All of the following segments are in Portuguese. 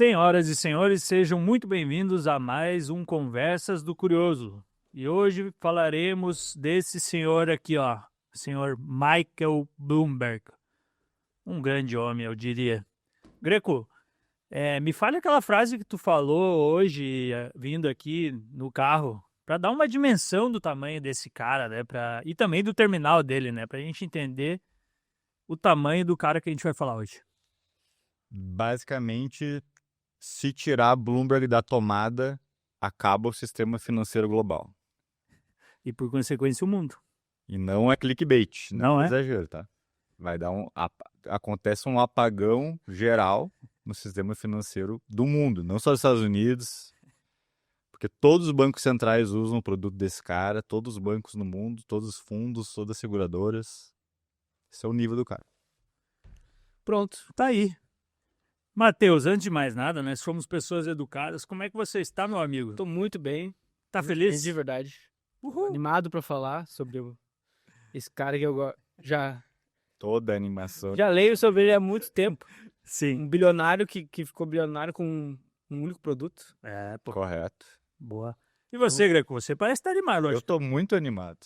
Senhoras e senhores, sejam muito bem-vindos a mais um Conversas do Curioso. E hoje falaremos desse senhor aqui, ó, senhor Michael Bloomberg. Um grande homem, eu diria. Greco, me fale aquela frase que tu falou hoje, vindo aqui no carro, para dar uma dimensão do tamanho desse cara, né? E também do terminal dele, né? Pra gente entender o tamanho do cara que a gente vai falar hoje. Basicamente, se tirar a Bloomberg da tomada, acaba o sistema financeiro global. E por consequência o mundo. E não é clickbait, Não não é é? exagero, tá? Vai dar acontece um apagão geral no sistema financeiro do mundo, não só dos Estados Unidos, porque todos os bancos centrais usam o produto desse cara, todos os bancos no mundo, todos os fundos, todas as seguradoras. Esse é o nível do cara. Pronto, tá aí. Matheus, antes de mais nada, nós somos pessoas educadas. Como é que você está, meu amigo? Tô muito bem. Tá feliz? De verdade. Uhul. Animado pra falar sobre esse cara que eu já Toda a animação. leio sobre ele há muito tempo. Sim. Um bilionário que ficou bilionário com um único produto. Pô, Correto. boa. E você, Greco? Você parece estar animado hoje. Eu tô muito animado.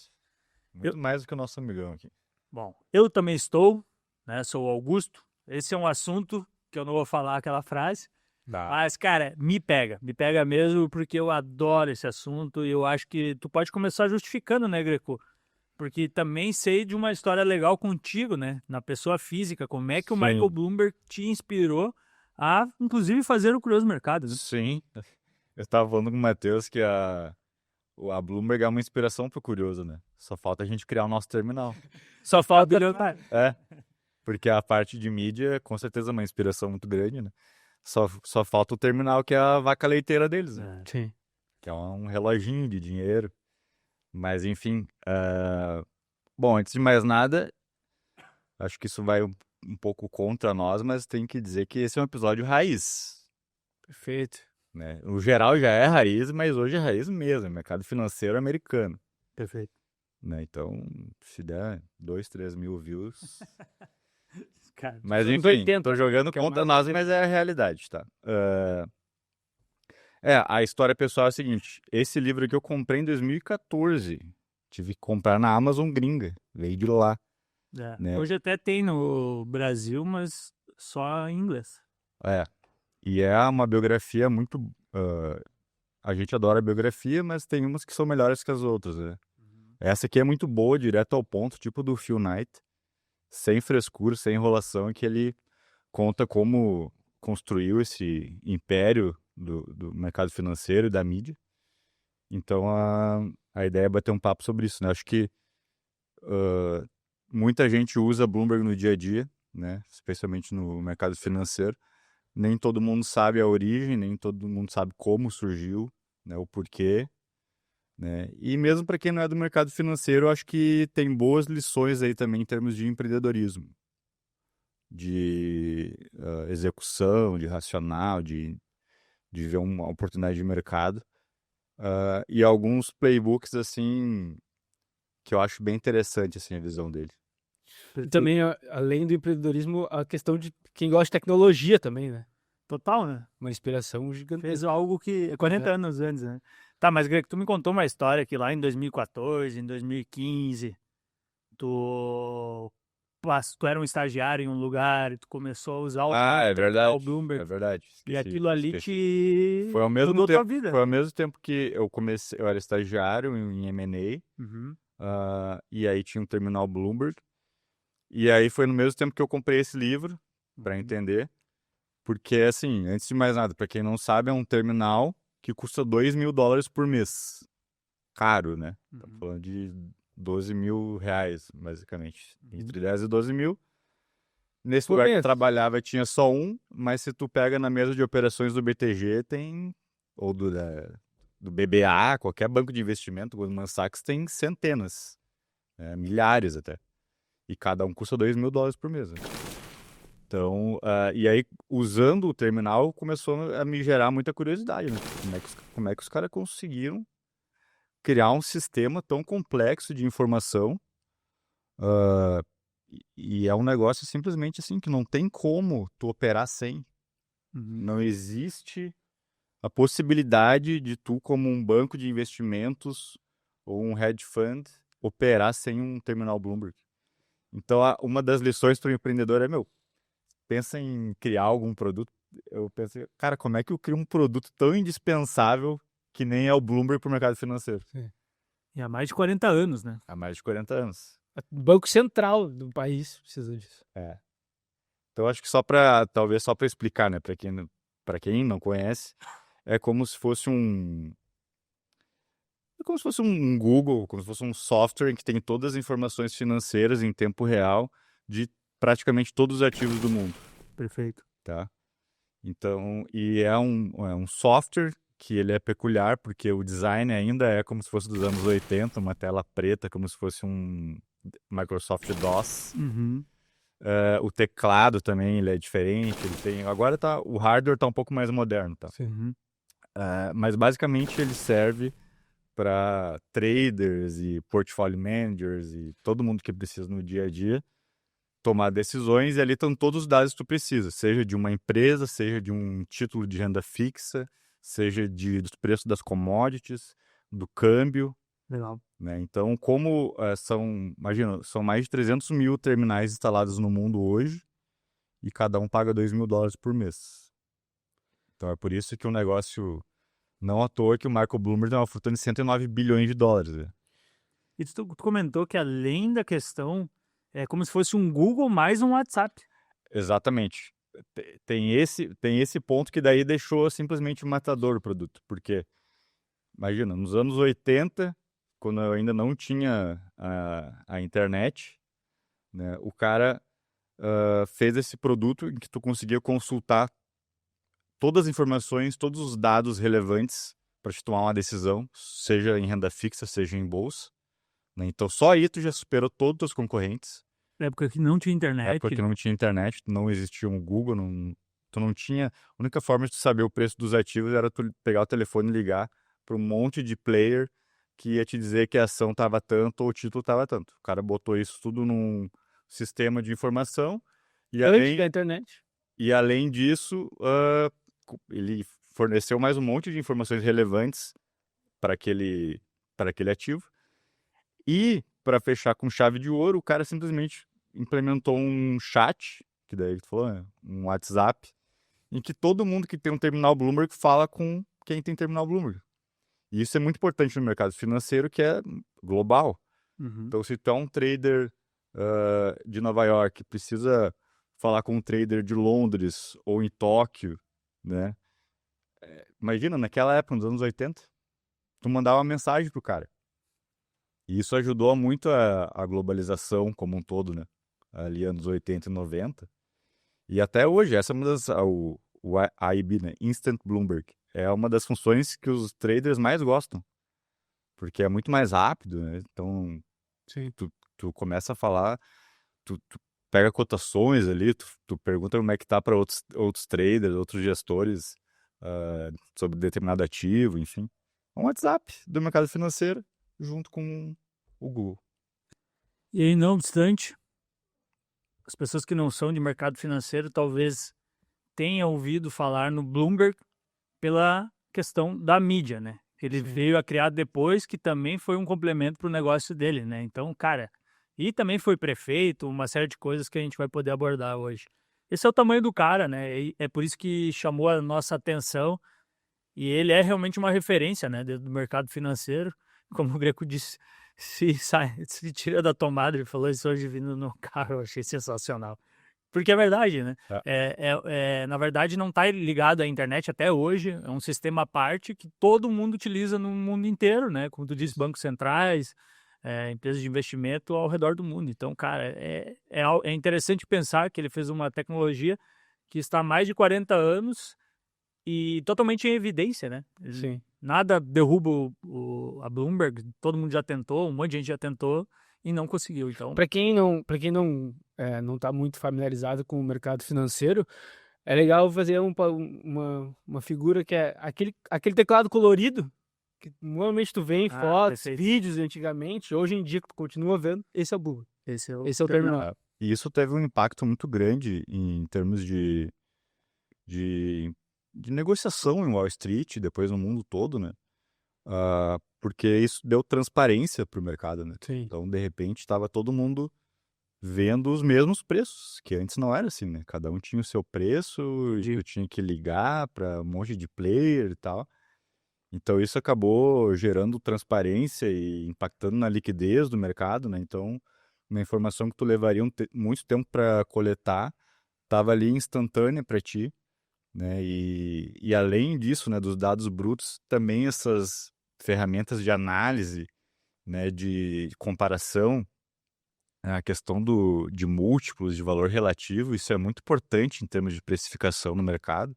Muito mais do que o nosso amigão aqui. Bom, eu também estou, né? Sou o Augusto. Esse é um assunto que eu não vou falar aquela frase. Tá. Mas, cara, me pega mesmo, porque eu adoro esse assunto e eu acho que tu pode começar justificando, né, Greco? Porque também sei de uma história legal contigo, né? Na pessoa física, como é que o Sim. Michael Bloomberg te inspirou a, inclusive, fazer o Curioso Mercado, né? Sim. Eu tava falando com o Matheus que a Bloomberg é uma inspiração pro curioso, né? Só falta a gente criar o nosso terminal. Só falta bilionário. Porque a parte de mídia, com certeza, é uma inspiração muito grande, né? Só falta o terminal, que é a vaca leiteira deles, né? Sim. Que é um reloginho de dinheiro. Mas, enfim. Bom, antes de mais nada, acho que isso vai um pouco contra nós, mas tem que dizer que esse é um episódio raiz, Perfeito. né? O geral já é raiz, mas hoje é raiz mesmo, é mercado financeiro americano, Perfeito. né? Então, se der 2, 3 mil views... Cara, Mas Anos enfim, 80, tô jogando que é o contra mais nós, mas é a realidade, tá? A história pessoal é a seguinte, esse livro aqui eu comprei em 2014, tive que comprar na Amazon gringa, veio de lá, né? Hoje até tem no Brasil, mas só em inglês. E é uma biografia muito... a gente adora a biografia, mas tem umas que são melhores que as outras, né? Essa aqui é muito boa, direto ao ponto, tipo do Phil Knight, sem frescura, sem enrolação, que ele conta como construiu esse império do mercado financeiro e da mídia. Então, a ideia é bater um papo sobre isso, né? Acho que muita gente usa Bloomberg no dia a dia, né? Especialmente no mercado financeiro. Nem todo mundo sabe a origem, nem todo mundo sabe como surgiu, né? O porquê, né? E mesmo para quem não é do mercado financeiro, eu acho que tem boas lições aí também em termos de empreendedorismo, de execução, de racional, de ver uma oportunidade de mercado. E alguns playbooks, assim, que eu acho bem interessante, assim, a visão dele. E também, além do empreendedorismo, a questão de quem gosta de tecnologia também, né? Total, né? Uma inspiração Fez gigantesca. algo que... 40 anos antes, né? Tá, mas Greg, tu me contou uma história que lá em 2014, em 2015, tu era um estagiário em um lugar e tu começou a usar É verdade. o Bloomberg. É verdade. E aquilo ali te Foi ao mesmo mudou tua tempo, vida. foi ao mesmo tempo que eu era estagiário em M&A, Uhum. e aí tinha um terminal Bloomberg. E aí foi no mesmo tempo que eu comprei esse livro, para entender. Porque, assim, antes de mais nada, para quem não sabe, é um terminal que custa $2.000 por mês. Caro, né? Estamos falando de R$12.000, basicamente. Entre 10 e 12 mil. Nesse Por lugar que eu mês. trabalhava tinha só um, mas se tu pega na mesa de operações do BTG, tem... Ou do BBA, qualquer banco de investimento, Goldman Sachs, tem centenas. Milhares até. E cada um custa $2.000 por mês. Né? Então, e aí, usando o terminal, começou a me gerar muita curiosidade, né? Como é que os caras conseguiram criar um sistema tão complexo de informação, e é um negócio simplesmente assim, que não tem como tu operar sem. Não existe a possibilidade de tu, como um banco de investimentos ou um hedge fund, operar sem um terminal Bloomberg. Então, uma das lições para o empreendedor é, pensa em criar algum produto. Eu pensei, cara, como é que eu crio um produto tão indispensável que nem é o Bloomberg para o mercado financeiro? E há mais de 40 anos, né? Há mais de 40 anos. O Banco Central do país precisa disso. Então, acho que talvez só para explicar, né, para quem não conhece, é como se fosse um Google, como se fosse um software em que tem todas as informações financeiras em tempo real de praticamente todos os ativos do mundo, Perfeito. tá? Então, e é um software que ele é peculiar, porque o design ainda é como se fosse dos anos 80, uma tela preta, como se fosse um Microsoft DOS. O teclado também ele é diferente, agora o hardware está um pouco mais moderno, tá? Mas basicamente ele serve para traders e portfolio managers e todo mundo que precisa no dia a dia tomar decisões, e ali estão todos os dados que tu precisa, seja de uma empresa, seja de um título de renda fixa, seja dos preços das commodities, do câmbio. Legal. Né? Então, imagina, são mais de 300 mil terminais instalados no mundo hoje e cada um paga $2.000 por mês. Então, é por isso que o negócio, não à toa que o Michael Bloomberg tem uma fortuna de $109 bilhões. Né? E tu comentou que além da questão, é como se fosse um Google mais um WhatsApp. Exatamente. Tem esse ponto que daí deixou simplesmente matador o produto. Porque, imagina, nos anos 80, quando eu ainda não tinha a internet, né, o cara fez esse produto em que tu conseguia consultar todas as informações, todos os dados relevantes para te tomar uma decisão, seja em renda fixa, seja em bolsa. Né? Então, só aí tu já superou todos os concorrentes. Na época que não tinha internet. Na época que não tinha internet, não existia um Google, tu não tinha... A única forma de tu saber o preço dos ativos era tu pegar o telefone e ligar para um monte de player que ia te dizer que a ação estava tanto ou o título estava tanto. O cara botou isso tudo num sistema de informação Antes da internet. E além disso, ele forneceu mais um monte de informações relevantes para aquele ativo. E, para fechar com chave de ouro, o cara simplesmente implementou um chat, que daí ele falou, um WhatsApp, em que todo mundo que tem um terminal Bloomberg fala com quem tem terminal Bloomberg. E isso é muito importante no mercado financeiro, que é global. Então, se tu é um trader de Nova York, precisa falar com um trader de Londres ou em Tóquio, né? Imagina, naquela época, nos anos 80, tu mandava uma mensagem pro cara. E isso ajudou muito a globalização como um todo, né? Ali anos 80 e 90. E até hoje, essa é uma das... O AIB, né? Instant Bloomberg. É uma das funções que os traders mais gostam. Porque é muito mais rápido, né? Então, tu começa a falar, tu pega cotações ali, tu pergunta como é que tá para outros traders, outros gestores sobre determinado ativo, enfim. Um WhatsApp do mercado financeiro junto com o Google. E aí, não obstante, as pessoas que não são de mercado financeiro talvez tenham ouvido falar no Bloomberg pela questão da mídia, né? Ele veio a criar depois, que também foi um complemento para o negócio dele, né? Então, cara, e também foi prefeito, uma série de coisas que a gente vai poder abordar hoje. Esse é o tamanho do cara, né? E é por isso que chamou a nossa atenção, e ele é realmente uma referência, né, do mercado financeiro. Como o Greco disse, se tira da tomada, ele falou isso hoje vindo no carro, eu achei sensacional. Porque é verdade, né? Na verdade, não está ligado à internet até hoje. É um sistema à parte que todo mundo utiliza no mundo inteiro, né? Como tu disse, bancos centrais, empresas de investimento ao redor do mundo. Então, cara, é interessante pensar que ele fez uma tecnologia que está há mais de 40 anos e totalmente em evidência, né? Sim. Nada derruba a Bloomberg. Todo mundo já tentou, um monte de gente já tentou e não conseguiu. Então, para quem não está muito familiarizado com o mercado financeiro, é legal fazer uma figura que é aquele teclado colorido que normalmente tu vê em fotos, perfeito. vídeos antigamente, hoje em dia que tu continua vendo, esse é o Bloomberg. Esse é o terminal. E isso teve um impacto muito grande em termos de de negociação em Wall Street, depois no mundo todo, né? Porque isso deu transparência para o mercado, né? Sim. Então, de repente, estava todo mundo vendo os mesmos preços, que antes não era assim, né? Cada um tinha o seu preço, e tu tinha que ligar para um monte de player e tal. Então, isso acabou gerando transparência e impactando na liquidez do mercado, né? Então, uma informação que tu levaria muito tempo para coletar, estava ali instantânea para ti, né? E além disso, né, dos dados brutos, também essas ferramentas de análise, né, de comparação, a questão de múltiplos de valor relativo, isso é muito importante em termos de precificação no mercado.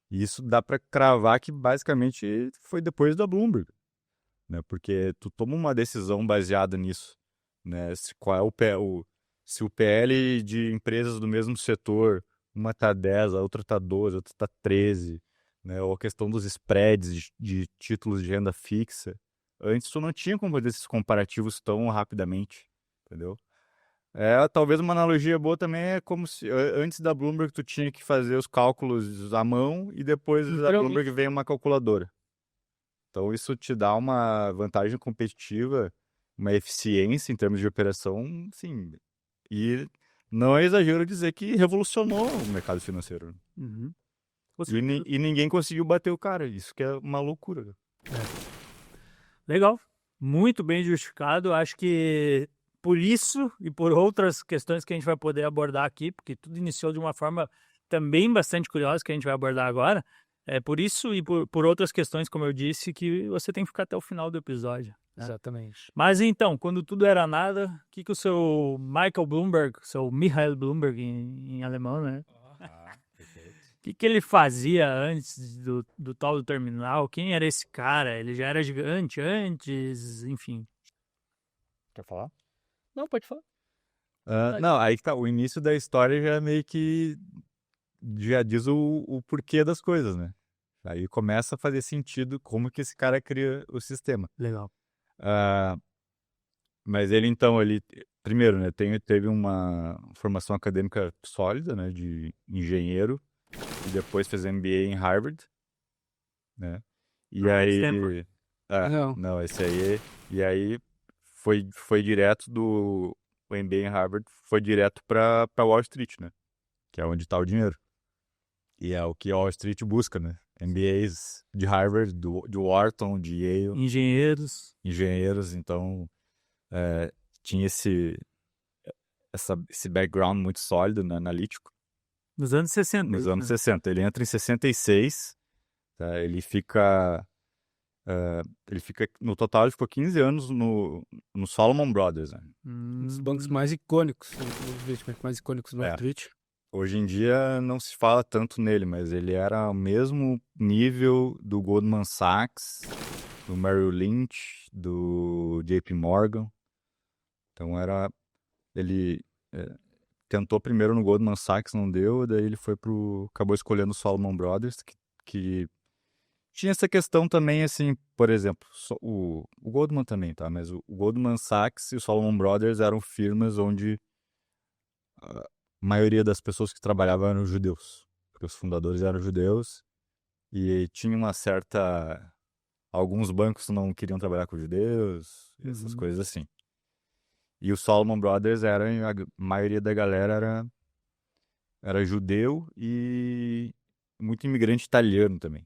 E isso dá para cravar que basicamente foi depois da Bloomberg, né? Porque tu toma uma decisão baseada nisso, né? Qual é se o PL de empresas do mesmo setor, uma tá 10, a outra tá 12, a outra tá 13, né? Ou a questão dos spreads de títulos de renda fixa. Antes tu não tinha como fazer esses comparativos tão rapidamente, entendeu? Talvez uma analogia boa também é como se antes da Bloomberg tu tinha que fazer os cálculos à mão e depois da Literalmente. Bloomberg vem uma calculadora. Então isso te dá uma vantagem competitiva, uma eficiência em termos de operação, sim. E não é exagero dizer que revolucionou o mercado financeiro. Uhum. Com E certeza. ninguém conseguiu bater o cara. Isso que é uma loucura. Legal, muito bem justificado. Acho que por isso e por outras questões que a gente vai poder abordar aqui, porque tudo iniciou de uma forma também bastante curiosa que a gente vai abordar agora. É por isso e por outras questões, como eu disse, que você tem que ficar até o final do episódio. Né? Exatamente. Mas então, quando tudo era nada, o que o seu Michael Bloomberg, seu Michael Bloomberg em alemão, né? O que ele fazia antes do tal do terminal? Quem era esse cara? Ele já era gigante antes, enfim. Quer falar? Não, pode falar. Não, aí que tá. O início da história já meio que já diz o porquê das coisas, né? Aí começa a fazer sentido como que esse cara cria o sistema. Legal. Mas ele, então, primeiro, né, teve uma formação acadêmica sólida, né, de engenheiro, e depois fez MBA em Harvard, né? E aí... Stanford. Não, esse aí... E aí foi direto o MBA em Harvard, foi direto para Wall Street, né? Que é onde está o dinheiro. E é o que a Wall Street busca, né? MBAs de Harvard, de Wharton, de Yale. Engenheiros, então tinha esse background muito sólido, né, analítico. Nos anos 60. Nos anos 60. Ele entra em 66, tá? No total, ele ficou 15 anos no Salomon Brothers, né? Um dos bancos mais icônicos, os investimentos mais icônicos do Wall Street. Hoje em dia não se fala tanto nele, mas ele era o mesmo nível do Goldman Sachs, do Merrill Lynch, do JP Morgan. Então ele tentou primeiro no Goldman Sachs, não deu, daí ele acabou escolhendo o Salomon Brothers, que tinha essa questão também, assim, por exemplo, o Goldman também, tá? Mas o Goldman Sachs e o Salomon Brothers eram firmas onde a maioria das pessoas que trabalhavam eram judeus, porque os fundadores eram judeus e tinha uma certa... Alguns bancos não queriam trabalhar com judeus, essas coisas assim. E o Salomon Brothers a maioria da galera era judeu e muito imigrante italiano também.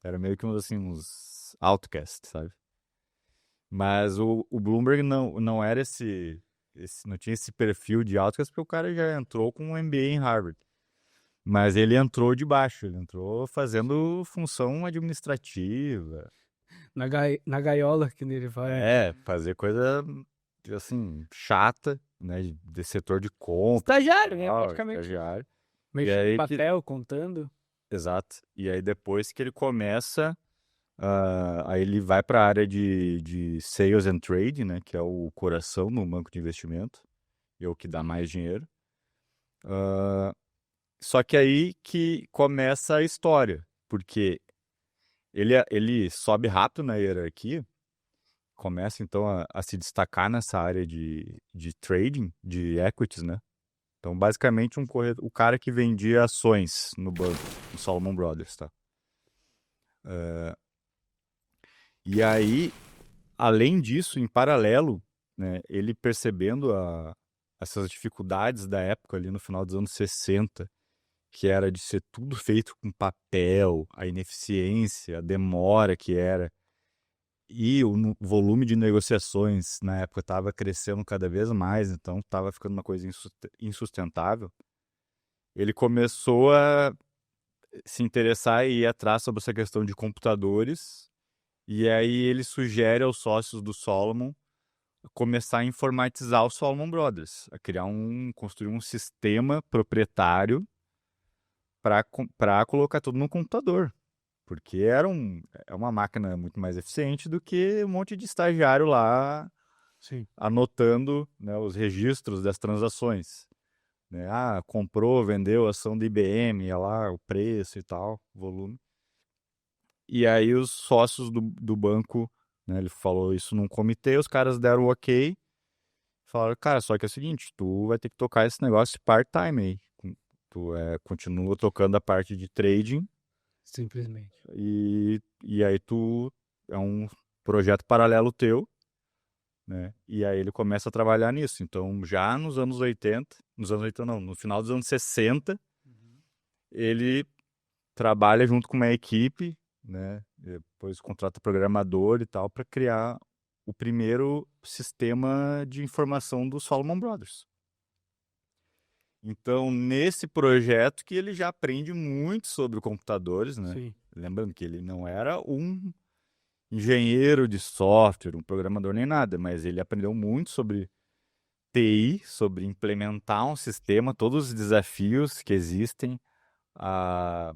Era meio que uns outcasts, sabe? Mas o Bloomberg não era não tinha esse perfil de outcast porque o cara já entrou com um MBA em Harvard. Mas ele entrou de baixo, ele entrou fazendo função administrativa. Na gaiola que ele vai. Fazer coisa, assim, chata, né? De setor de compra. Estagiário, né? Praticamente. Estagiário. Mexendo papel, contando. Exato. E aí depois que ele começa, aí ele vai para a área de Sales and Trading, né? Que é o coração no banco de investimento. E é o que dá mais dinheiro. Só que aí que começa a história. Porque ele sobe rápido na hierarquia. Começa, então, a se destacar nessa área de trading, de equities, né? Então, basicamente, o cara que vendia ações no banco, no Salomon Brothers, tá? E aí, além disso, em paralelo, né, ele percebendo essas dificuldades da época ali no final dos anos 60, que era de ser tudo feito com papel, a ineficiência, a demora que era, e o volume de negociações na época estava crescendo cada vez mais, então estava ficando uma coisa insustentável. Ele começou a se interessar e ir atrás sobre essa questão de computadores, e aí ele sugere aos sócios do Solomon começar a informatizar o Solomon Brothers, a construir um sistema proprietário para colocar tudo no computador, porque é uma máquina muito mais eficiente do que um monte de estagiário lá Sim. anotando, né, os registros das transações. Né? Ah, comprou, vendeu ação da IBM, ia lá o preço e tal, volume. E aí os sócios do banco, né, ele falou isso num comitê, os caras deram o ok, falaram, cara, só que é o seguinte, tu vai ter que tocar esse negócio part-time aí. Tu continua tocando a parte de trading Simplesmente. e aí tu é um projeto paralelo teu, né? E aí ele começa a trabalhar nisso. Então, já nos anos 80 não, no final dos anos 60, ele trabalha junto com uma equipe, né? Depois contrata programador e tal para criar o primeiro sistema de informação do Solomon Brothers. Então, nesse projeto que ele já aprende muito sobre computadores, né? Sim. Lembrando que ele não era um engenheiro de software, um programador nem nada, mas ele aprendeu muito sobre TI, sobre implementar um sistema, todos os desafios que existem, a,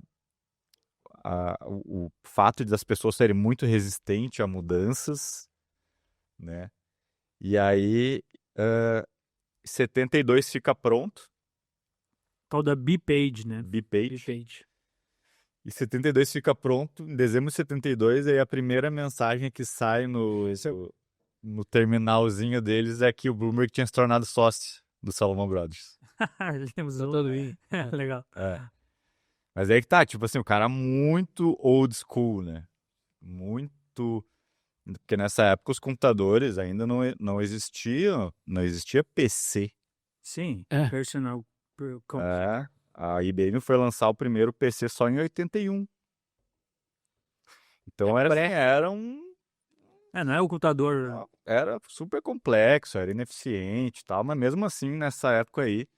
o fato de as pessoas serem muito resistentes a mudanças, né? E aí, 72 fica pronto, Tal da B-Page, né? B-Page. B-Page. E 72 fica pronto, em dezembro de 72, aí a primeira mensagem que sai no terminalzinho deles é que o Bloomberg tinha se tornado sócio do Salomon Brothers. Ele usou. Todo bem. Legal. Mas aí que tá, tipo assim, o cara muito old school, né? Muito... Porque nessa época os computadores ainda não existiam, não existia PC. Sim, É. personal. A IBM foi lançar o primeiro PC só em 81. Então Não é o computador. era super complexo, era ineficiente e tal, mas mesmo assim, nessa época aí,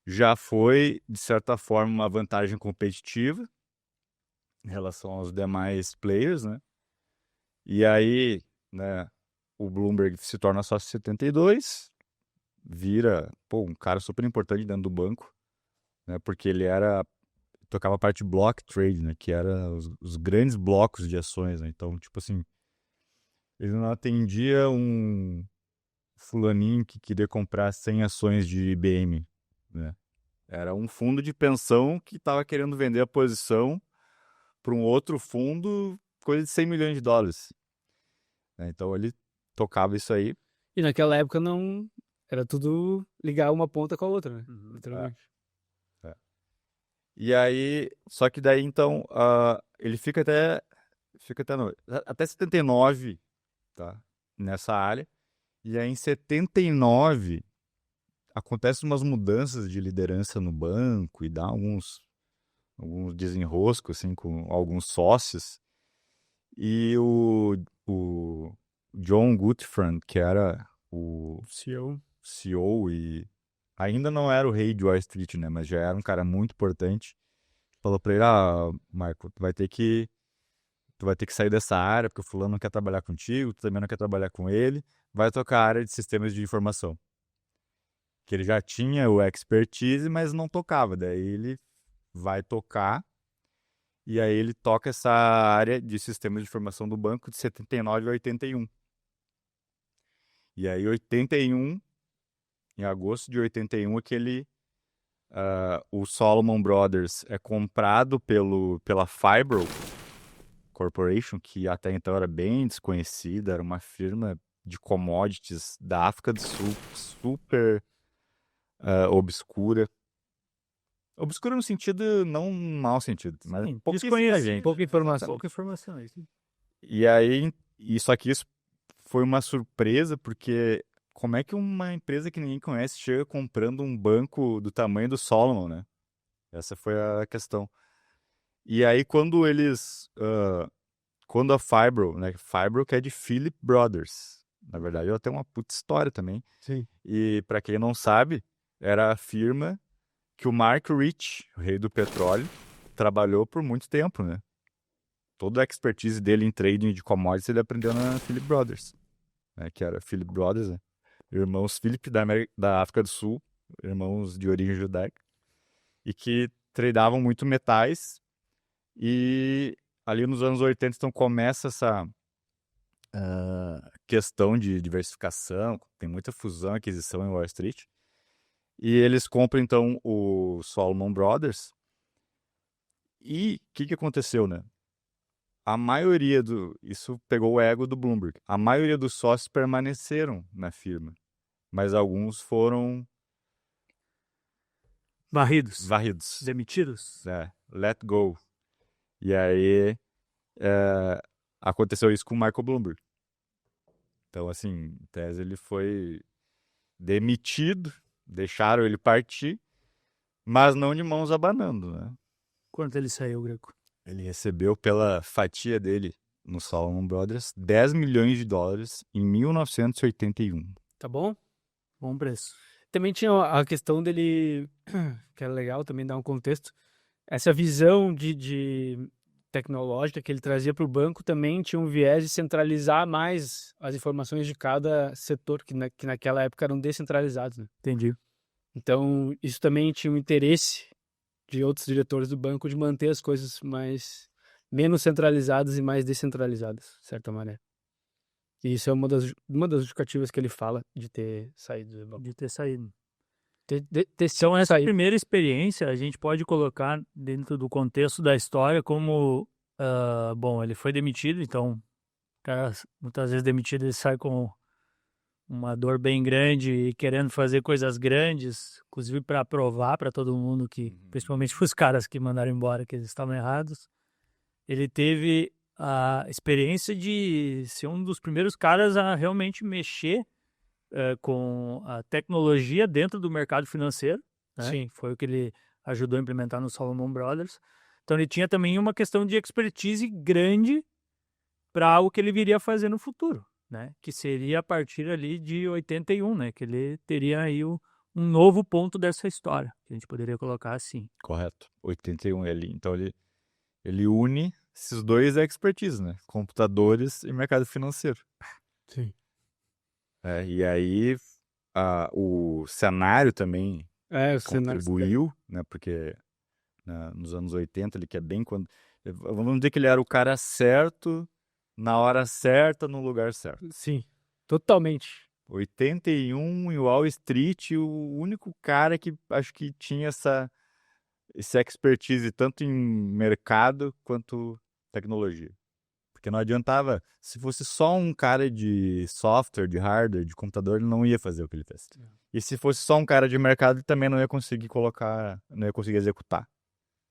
já foi, de certa forma, uma vantagem competitiva em relação aos demais players, né? E aí, né, o Bloomberg se torna sócio em 72, vira, um cara super importante dentro do banco, né? Porque ele tocava a parte de block trade, né? Que era os grandes blocos de ações, né? Então, tipo assim, ele não atendia um fulaninho que queria comprar 100 ações de IBM, né? Era um fundo de pensão que estava querendo vender a posição para um outro fundo, coisa de 100 milhões de dólares. Né? Então ele tocava isso aí. E naquela época não. Era tudo ligar uma ponta com a outra, né? Literalmente. E aí, só que daí então, ele fica até 79, tá? Nessa área. E aí em 79 acontecem umas mudanças de liderança no banco e dá alguns desenroscos assim, com alguns sócios. E o John Gutfreund, que era o CEO e ainda não era o rei de Wall Street, né? Mas já era um cara muito importante. Falou pra ele, Michael, tu vai ter que sair dessa área, porque o fulano não quer trabalhar contigo, tu também não quer trabalhar com ele, vai tocar a área de sistemas de informação. Que ele já tinha o expertise, mas não tocava. Daí ele vai tocar, e aí ele toca essa área de sistemas de informação do banco de 79 a 81. E aí, em agosto de 81, o Solomon Brothers é comprado pela Fibro Corporation, que até então era bem desconhecida, era uma firma de commodities da África do Sul, super obscura. Obscura no sentido, não mau sentido, mas Sim, pouquíssima desconhecido. gente. Pouca informação. Pouca informação. E aí, só que isso foi uma surpresa, porque como é que uma empresa que ninguém conhece chega comprando um banco do tamanho do Solomon, né? Essa foi a questão. E aí, quando a Fibro, né? Fibro que é de Philip Brothers. Na verdade, ela tem uma puta história também. Sim. E para quem não sabe, era a firma que o Mark Rich, o rei do petróleo, trabalhou por muito tempo, né? Toda a expertise dele em trading de commodities ele aprendeu na Philip Brothers, né? Que era Philip Brothers, né? Irmãos Philip da África do Sul, irmãos de origem judaica, e que tradeavam muito metais. E ali nos anos 80, então, começa essa questão de diversificação, tem muita fusão, aquisição em Wall Street. E eles compram, então, o Solomon Brothers. E o que aconteceu, né? A maioria Isso pegou o ego do Bloomberg. A maioria dos sócios permaneceram na firma, mas alguns foram Varridos. varridos. Demitidos. Let go. E aí aconteceu isso com o Michael Bloomberg. Então, assim, em tese ele foi demitido, deixaram ele partir, mas não de mãos abanando, né? Quanto ele saiu, Greco? Ele recebeu pela fatia dele no Solomon Brothers 10 milhões de dólares em 1981. Tá bom? Bom preço. Também tinha a questão dele, que é legal também dar um contexto. Essa visão de tecnológica que ele trazia para o banco também tinha um viés de centralizar mais as informações de cada setor, que naquela época eram descentralizados, né? Entendi. Então, isso também tinha um interesse de outros diretores do banco de manter as coisas menos centralizadas e mais descentralizadas, de certa maneira. E isso é uma das justificativas que ele fala de ter saído do banco. De ter saído. Então, Essa primeira experiência a gente pode colocar dentro do contexto da história como, bom, ele foi demitido, então, o cara, muitas vezes demitido, ele sai com uma dor bem grande e querendo fazer coisas grandes, inclusive para provar para todo mundo que, principalmente os caras que mandaram embora, que eles estavam errados. Ele teve a experiência de ser um dos primeiros caras a realmente mexer com a tecnologia dentro do mercado financeiro, né? Sim. Foi o que ele ajudou a implementar no Solomon Brothers. Então ele tinha também uma questão de expertise grande para o que ele viria a fazer no futuro, né? Que seria a partir ali de 81, né? Que ele teria aí um novo ponto dessa história, que a gente poderia colocar assim. Correto. 81 ali. Então ele une esses dois expertise, né? Computadores e mercado financeiro. Sim. E aí o cenário também O cenário. contribuiu, né? Porque nos anos 80 ele que é bem quando... Vamos dizer que ele era o cara certo, na hora certa, no lugar certo. Sim, totalmente. 81 em Wall Street, o único cara que acho que tinha esse expertise tanto em mercado quanto tecnologia. Porque não adiantava, se fosse só um cara de software, de hardware, de computador, ele não ia fazer o que ele fez. E se fosse só um cara de mercado, ele também não ia conseguir não ia conseguir executar.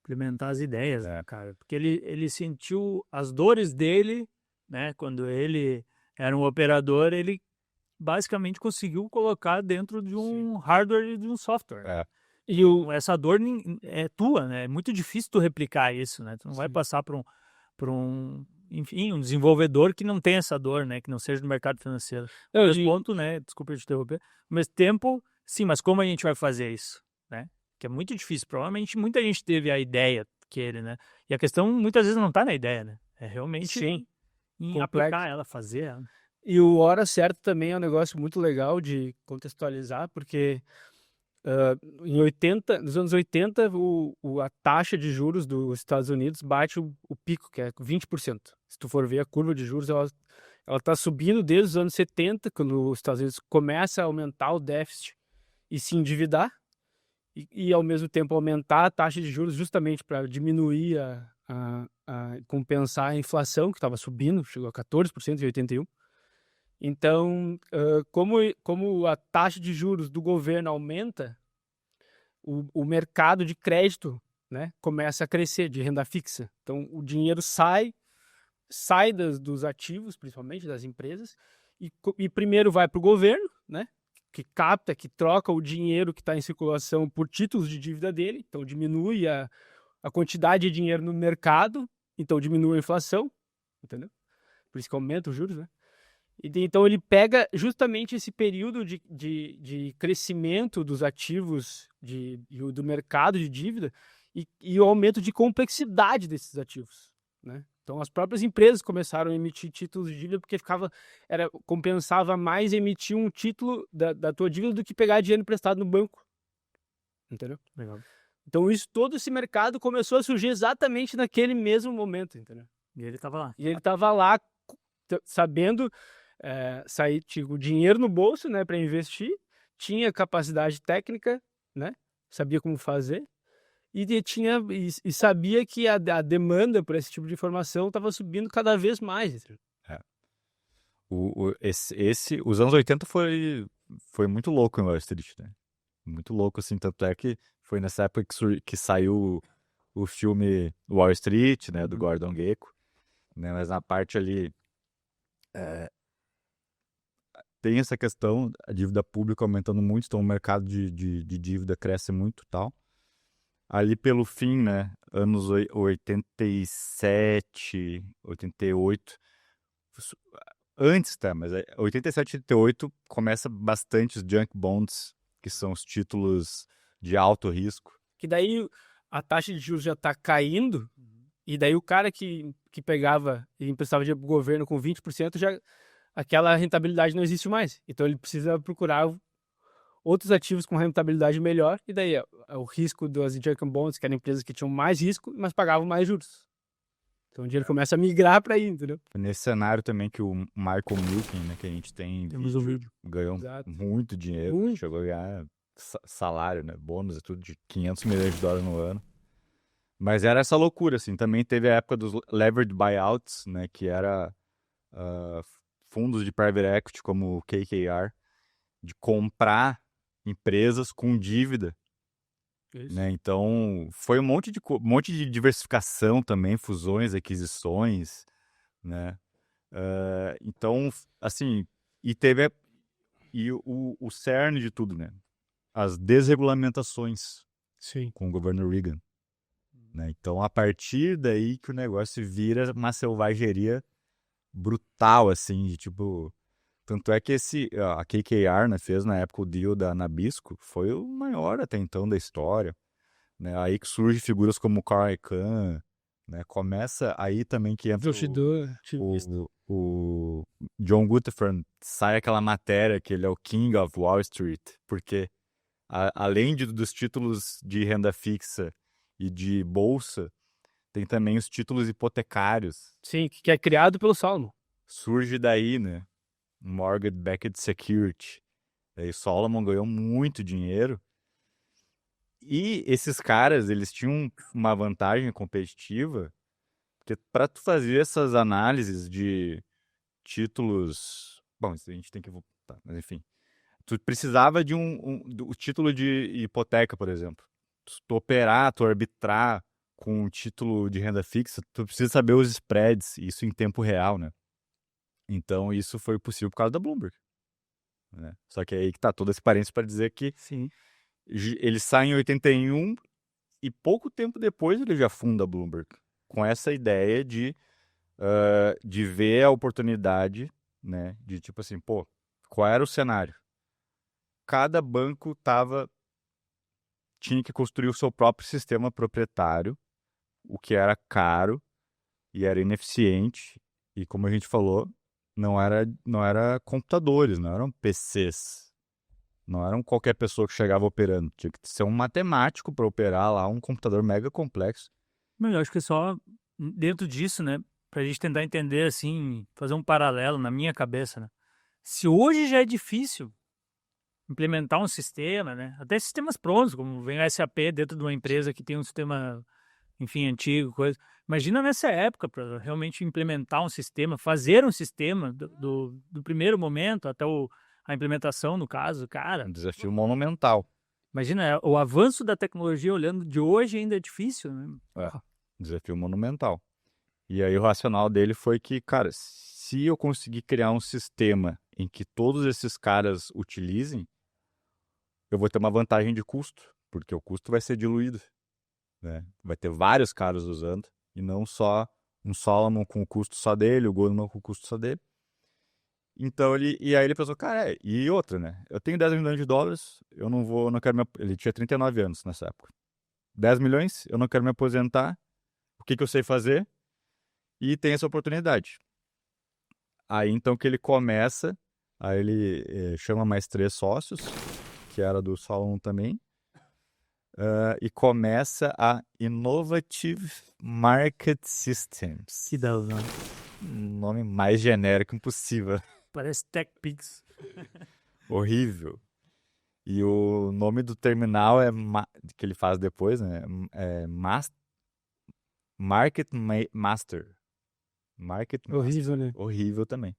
Implementar as ideias, cara. Porque ele sentiu as dores dele, né? Quando ele era um operador, ele basicamente conseguiu colocar dentro de um hardware e de um software. E essa dor é tua, né? É muito difícil tu replicar isso, né? Tu não vai passar para enfim, um desenvolvedor que não tem essa dor, né? Que não seja do mercado financeiro. Nesse ponto, né? Desculpa te interromper. Ao mesmo tempo, sim, mas como a gente vai fazer isso, né? Que é muito difícil. Provavelmente muita gente teve a ideia que ele, né? E a questão muitas vezes não está na ideia, né? É realmente em aplicar ela, fazer ela. E o hora certa também é um negócio muito legal de contextualizar, porque nos anos 80, a taxa de juros dos Estados Unidos bate o pico, que é 20%. Se tu for ver a curva de juros, ela está subindo desde os anos 70, quando os Estados Unidos começa a aumentar o déficit e se endividar, e ao mesmo tempo aumentar a taxa de juros justamente para diminuir compensar a inflação, que estava subindo, chegou a 14% em 81. Então, como a taxa de juros do governo aumenta, o mercado de crédito, né, começa a crescer, de renda fixa. Então, o dinheiro sai dos ativos, principalmente das empresas, e primeiro vai para o governo, né, que capta, que troca o dinheiro que está em circulação por títulos de dívida dele, então diminui a quantidade de dinheiro no mercado, então diminui a inflação, entendeu? Por isso que aumenta os juros, né? Então ele pega justamente esse período de crescimento dos ativos do mercado de dívida e o aumento de complexidade desses ativos, né? Então as próprias empresas começaram a emitir títulos de dívida porque compensava mais emitir um título da tua dívida do que pegar dinheiro emprestado no banco, entendeu? Legal. Então todo esse mercado começou a surgir exatamente naquele mesmo momento, entendeu? E ele tava lá. E ele estava lá sabendo sair, tinha o dinheiro no bolso, né, para investir, tinha capacidade técnica, né, sabia como fazer e sabia que a demanda por esse tipo de informação estava subindo cada vez mais. Entendeu? Os anos 80 foi muito louco em Wall Street, né? Muito louco, assim, tanto é que foi nessa época que saiu o filme Wall Street, né, do Gordon Gekko, né, mas na parte ali tem essa questão, a dívida pública aumentando muito, então o mercado de dívida cresce muito e tal. Ali pelo fim, né, anos 87, 88, antes, tá, mas 87 e 88 começa bastante os junk bonds, que são os títulos de alto risco. Que daí a taxa de juros já está caindo, e daí o cara que pegava e emprestava dinheiro para o governo com 20%, aquela rentabilidade não existe mais. Então ele precisa procurar outros ativos com rentabilidade melhor, e daí o risco das junk bonds, que eram empresas que tinham mais risco, mas pagavam mais juros. Então o dinheiro começa a migrar para aí, entendeu? Nesse cenário também que o Michael Milken, né, que a gente Temos um vídeo. ganhou muito dinheiro, Muito. chegou a ganhar salário, né, bônus e tudo de 500 milhões de dólares no ano. Mas era essa loucura, assim. Também teve a época dos leveraged buyouts, né, que era fundos de private equity como o KKR, de comprar empresas com dívida, né? Então foi um monte de diversificação também, fusões, aquisições, né? Então, assim, e teve o cerne de tudo, né? As desregulamentações com o governo Reagan, né? Então, a partir daí que o negócio vira uma selvageria brutal, assim, de tipo... Tanto é que a KKR, né, fez na época o deal da Nabisco, foi o maior até então da história, né? Aí que surge figuras como o Carl Icahn, né? Começa aí também que entra o John Gutherford, sai aquela matéria que ele é o King of Wall Street, porque além dos títulos de renda fixa e de bolsa, tem também os títulos hipotecários. Sim, que é criado pelo Solomon. Surge daí, né? Mortgage-backed security. Aí Solomon ganhou muito dinheiro. E esses caras, eles tinham uma vantagem competitiva, porque para tu fazer essas análises de títulos, bom, isso a gente tem que voltar, mas enfim, tu precisava de do título de hipoteca, por exemplo. Tu operar, tu arbitrar com um título de renda fixa, tu precisa saber os spreads, isso em tempo real, né? Então, isso foi possível por causa da Bloomberg, né? Só que aí que tá toda essa parênteses para dizer que ele sai em 81 e pouco tempo depois ele já funda a Bloomberg, com essa ideia de ver a oportunidade, né? De tipo assim, pô, qual era o cenário? Cada banco tinha que construir o seu próprio sistema proprietário, o que era caro e era ineficiente, e como a gente falou, não era computadores, não eram PCs. Não eram qualquer pessoa que chegava operando. Tinha que ser um matemático para operar lá um computador mega complexo. Mas eu acho que só dentro disso, né? Pra gente tentar entender, assim, fazer um paralelo na minha cabeça, né? Se hoje já é difícil implementar um sistema, né? Até sistemas prontos, como vem o SAP dentro de uma empresa que tem um sistema, enfim, antigo, coisa. Imagina nessa época, para realmente implementar um sistema, fazer um sistema do primeiro momento até a implementação, no caso, cara. Um desafio monumental. Imagina, o avanço da tecnologia olhando de hoje ainda é difícil, né? Desafio monumental. E aí o racional dele foi que, cara, se eu conseguir criar um sistema em que todos esses caras utilizem, eu vou ter uma vantagem de custo, porque o custo vai ser diluído, né? Vai ter vários caras usando, e não só um Solomon com o custo só dele, o Goldman com o custo só dele. Então e aí ele pensou, cara, e outra, né? Eu tenho 10 milhões de dólares, eu não quero ele tinha 39 anos nessa época. 10 milhões, eu não quero me aposentar, o que eu sei fazer? E tem essa oportunidade. Aí então que ele começa, aí ele chama mais 3 sócios, que era do Solomon também, e começa a Innovative Market Systems. Que dá o nome. Nome mais genérico impossível. Parece TechPix. Horrível. E o nome do terminal que ele faz depois, né? Market Master. Market Horrível, né? Horrível também.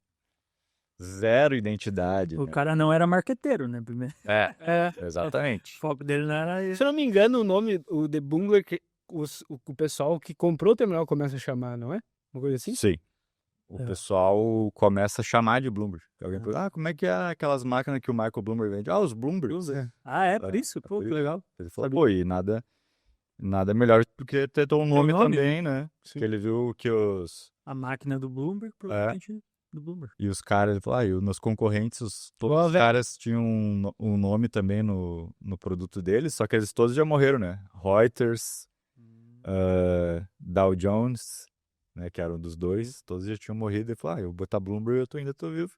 Zero identidade. O né? cara não era marqueteiro, né? Primeiro. É. Exatamente. O foco dele não era isso. Se eu não me engano, o nome, o The Bloomberg, o pessoal que comprou o terminal começa a chamar, não é? Uma coisa assim? Sim. O pessoal começa a chamar de Bloomberg. Alguém pergunta, como é que é aquelas máquinas que o Michael Bloomberg vende? Os Bloombergs. Ah, é por isso? Pô, que legal. Ele falou, pô, e nada melhor do que ter teu nome nome, também, né? Sim. Que ele viu que A máquina do Bloomberg, provavelmente do Bloomberg. E os caras, ele falou, e os meus concorrentes, todos Boa, os caras tinham um nome também no produto deles, só que eles todos já morreram, né? Reuters, Dow Jones, né, que eram dos dois, todos já tinham morrido. Ele falou, eu vou botar Bloomberg, ainda tô vivo.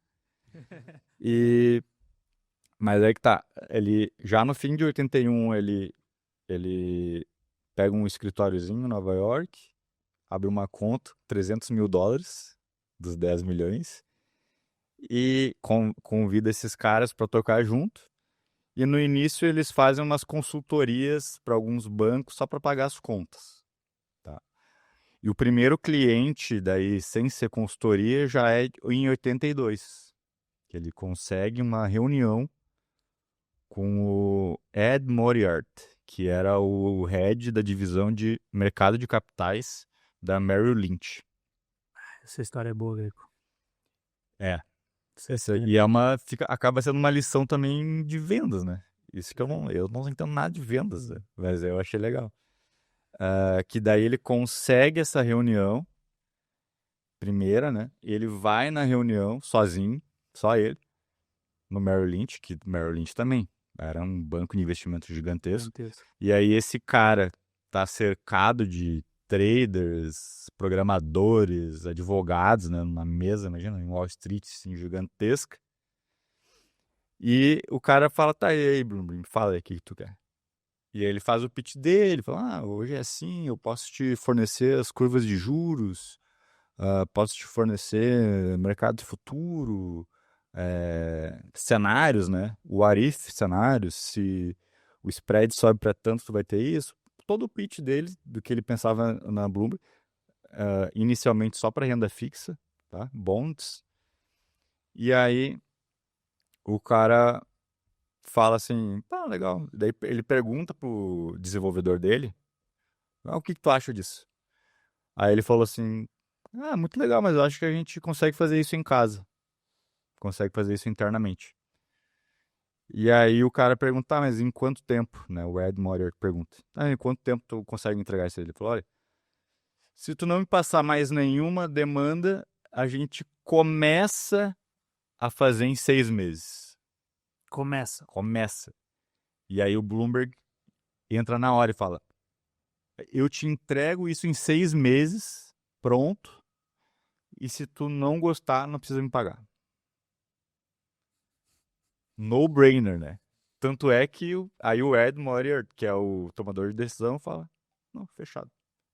Mas aí que tá, ele, já no fim de 81, ele pega um escritóriozinho em Nova York, abre uma conta, $300 mil dos 10 milhões, e convida esses caras para tocar junto. E no início eles fazem umas consultorias para alguns bancos só para pagar as contas. Tá? E o primeiro cliente, daí, sem ser consultoria, já é em 82. Que ele consegue uma reunião com o Ed Moriarty, que era o head da divisão de mercado de capitais da Merrill Lynch. Essa história é boa, Greco. E acaba sendo uma lição também de vendas, né? Isso que eu não entendo nada de vendas, né? Mas eu achei legal. Que daí ele consegue essa reunião, primeira, né? E ele vai na reunião sozinho, só ele, no Merrill Lynch, que Merrill Lynch também era um banco de investimento gigantesco. E aí esse cara tá cercado de traders, programadores, advogados, né, numa mesa, imagina, em Wall Street, assim, gigantesca. E o cara fala, tá, e aí, Bloomberg, fala aí o que tu quer. E aí ele faz o pitch dele, fala, hoje é assim, eu posso te fornecer as curvas de juros, posso te fornecer mercado de futuro, cenários, né, o Arif cenários, se o spread sobe para tanto, tu vai ter isso. Todo o pitch dele, do que ele pensava na Bloomberg, inicialmente só para renda fixa, tá? Bonds. E aí o cara fala assim, tá, legal. Daí ele pergunta pro desenvolvedor dele, o que tu acha disso? Aí ele falou assim, muito legal, mas eu acho que a gente consegue fazer isso em casa. Consegue fazer isso internamente. E aí o cara pergunta, mas em quanto tempo, né? O Ed Moriarty pergunta, em quanto tempo tu consegue entregar isso aí? Ele falou, olha, se tu não me passar mais nenhuma demanda, a gente começa a fazer em 6 meses. Começa. E aí o Bloomberg entra na hora e fala, eu te entrego isso em 6 meses, pronto, e se tu não gostar, não precisa me pagar. No-brainer, né? Tanto é que aí o Ed Moriarty, que é o tomador de decisão, fala, não, fechado.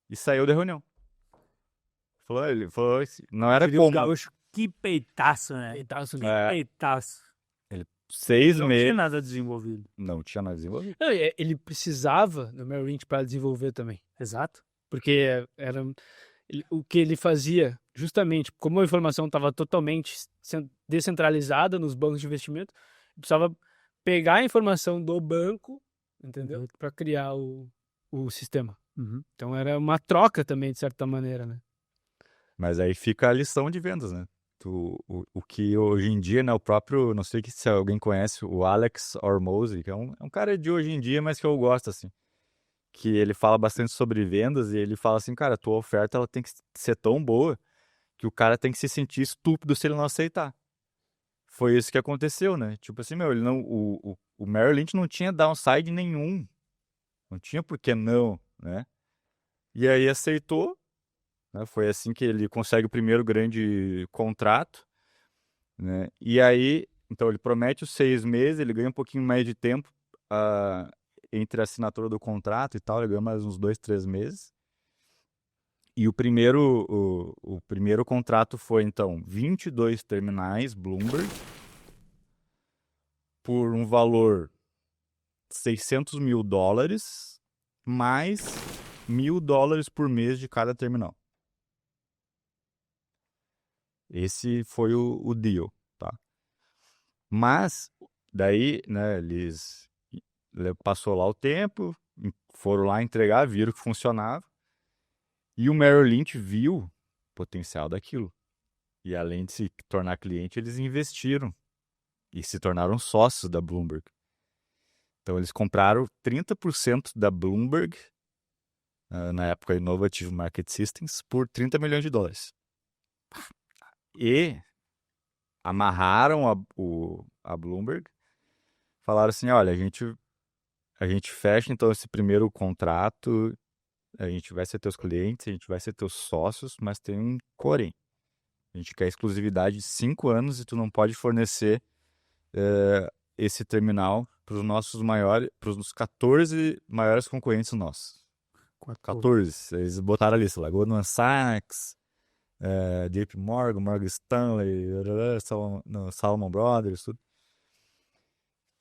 E saiu da reunião. Ele falou assim, não era como. Gaúcho, que peitaço, né? Peitaço, Que né? peitaço. 6 Não meses. tinha nada desenvolvido. Não tinha nada desenvolvido. Não, ele precisava do Merrill Lynch para desenvolver também. Exato. Porque o que ele fazia, justamente, como a informação estava totalmente descentralizada nos bancos de investimento, precisava pegar a informação do banco entendeu? Para criar o sistema. Uhum. Então era uma troca também, de certa maneira, né? Mas aí fica a lição de vendas, né? O que hoje em dia, né, o próprio, não sei se alguém conhece, o Alex Hormozi, que é um cara de hoje em dia, mas que eu gosto, assim. Que ele fala bastante sobre vendas e ele fala assim, cara, a tua oferta ela tem que ser tão boa que o cara tem que se sentir estúpido se ele não aceitar. Foi isso que aconteceu, né? Tipo assim, meu, ele não, o Merrill Lynch não tinha downside nenhum. Não tinha por que não, né? E aí aceitou, né? Foi assim que ele consegue o primeiro grande contrato, né? E aí, então ele promete os 6 meses, ele ganha um pouquinho mais de tempo entre a assinatura do contrato e tal, ele ganha mais uns 2, 3 meses. E o primeiro contrato foi, então, 22 terminais Bloomberg por um valor $600 mil, mais $1.000 por mês de cada terminal. Esse foi o deal, tá? Mas, daí, né, passou lá o tempo, foram lá entregar, viram que funcionava, e o Merrill Lynch viu o potencial daquilo. E além de se tornar cliente, eles investiram e se tornaram sócios da Bloomberg. Então eles compraram 30% da Bloomberg, na época Innovative Market Systems, por $30 milhões. E amarraram a Bloomberg, falaram assim, olha, a gente fecha então esse primeiro contrato, a gente vai ser teus clientes, a gente vai ser teus sócios, mas tem um porém. A gente quer exclusividade de 5 anos e tu não pode fornecer esse terminal para os nossos maiores, para os 14 maiores concorrentes nossos. 14. Eles botaram a lista lá, Goldman Sachs, JP Morgan, Morgan Stanley, Salomon Brothers, tudo.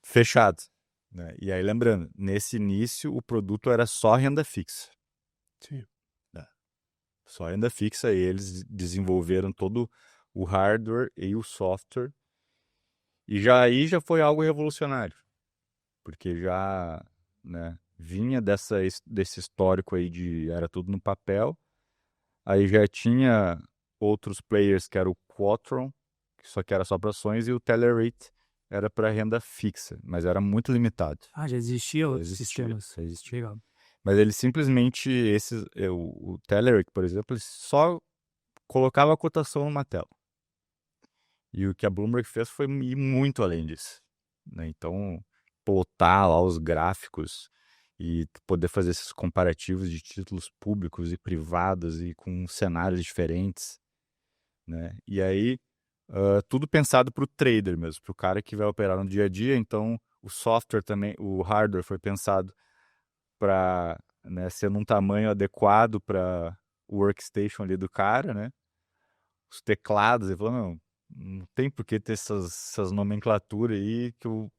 Fechado. Né? E aí, lembrando, nesse início o produto era só renda fixa. Sim. Só renda fixa, e eles desenvolveram todo o hardware e o software. E aí já foi algo revolucionário, porque já, né, vinha desse histórico aí de era tudo no papel. Aí já tinha outros players que era o Quotron, que só que era só para ações, e o Telerate era para renda fixa, mas era muito limitado. Ah, já existia outros Existia, sistemas. já existia. Legal. Mas ele simplesmente, o Telerate, por exemplo, ele só colocava a cotação numa tela. E o que a Bloomberg fez foi ir muito além disso, né? Então, plotar lá os gráficos e poder fazer esses comparativos de títulos públicos e privados e com cenários diferentes, né? E aí, tudo pensado para o trader mesmo, para o cara que vai operar no dia a dia. Então, o software também, o hardware foi pensado para, né, ser num tamanho adequado para o workstation ali do cara, né? Os teclados, ele falou, não tem por que ter essas nomenclaturas aí, que o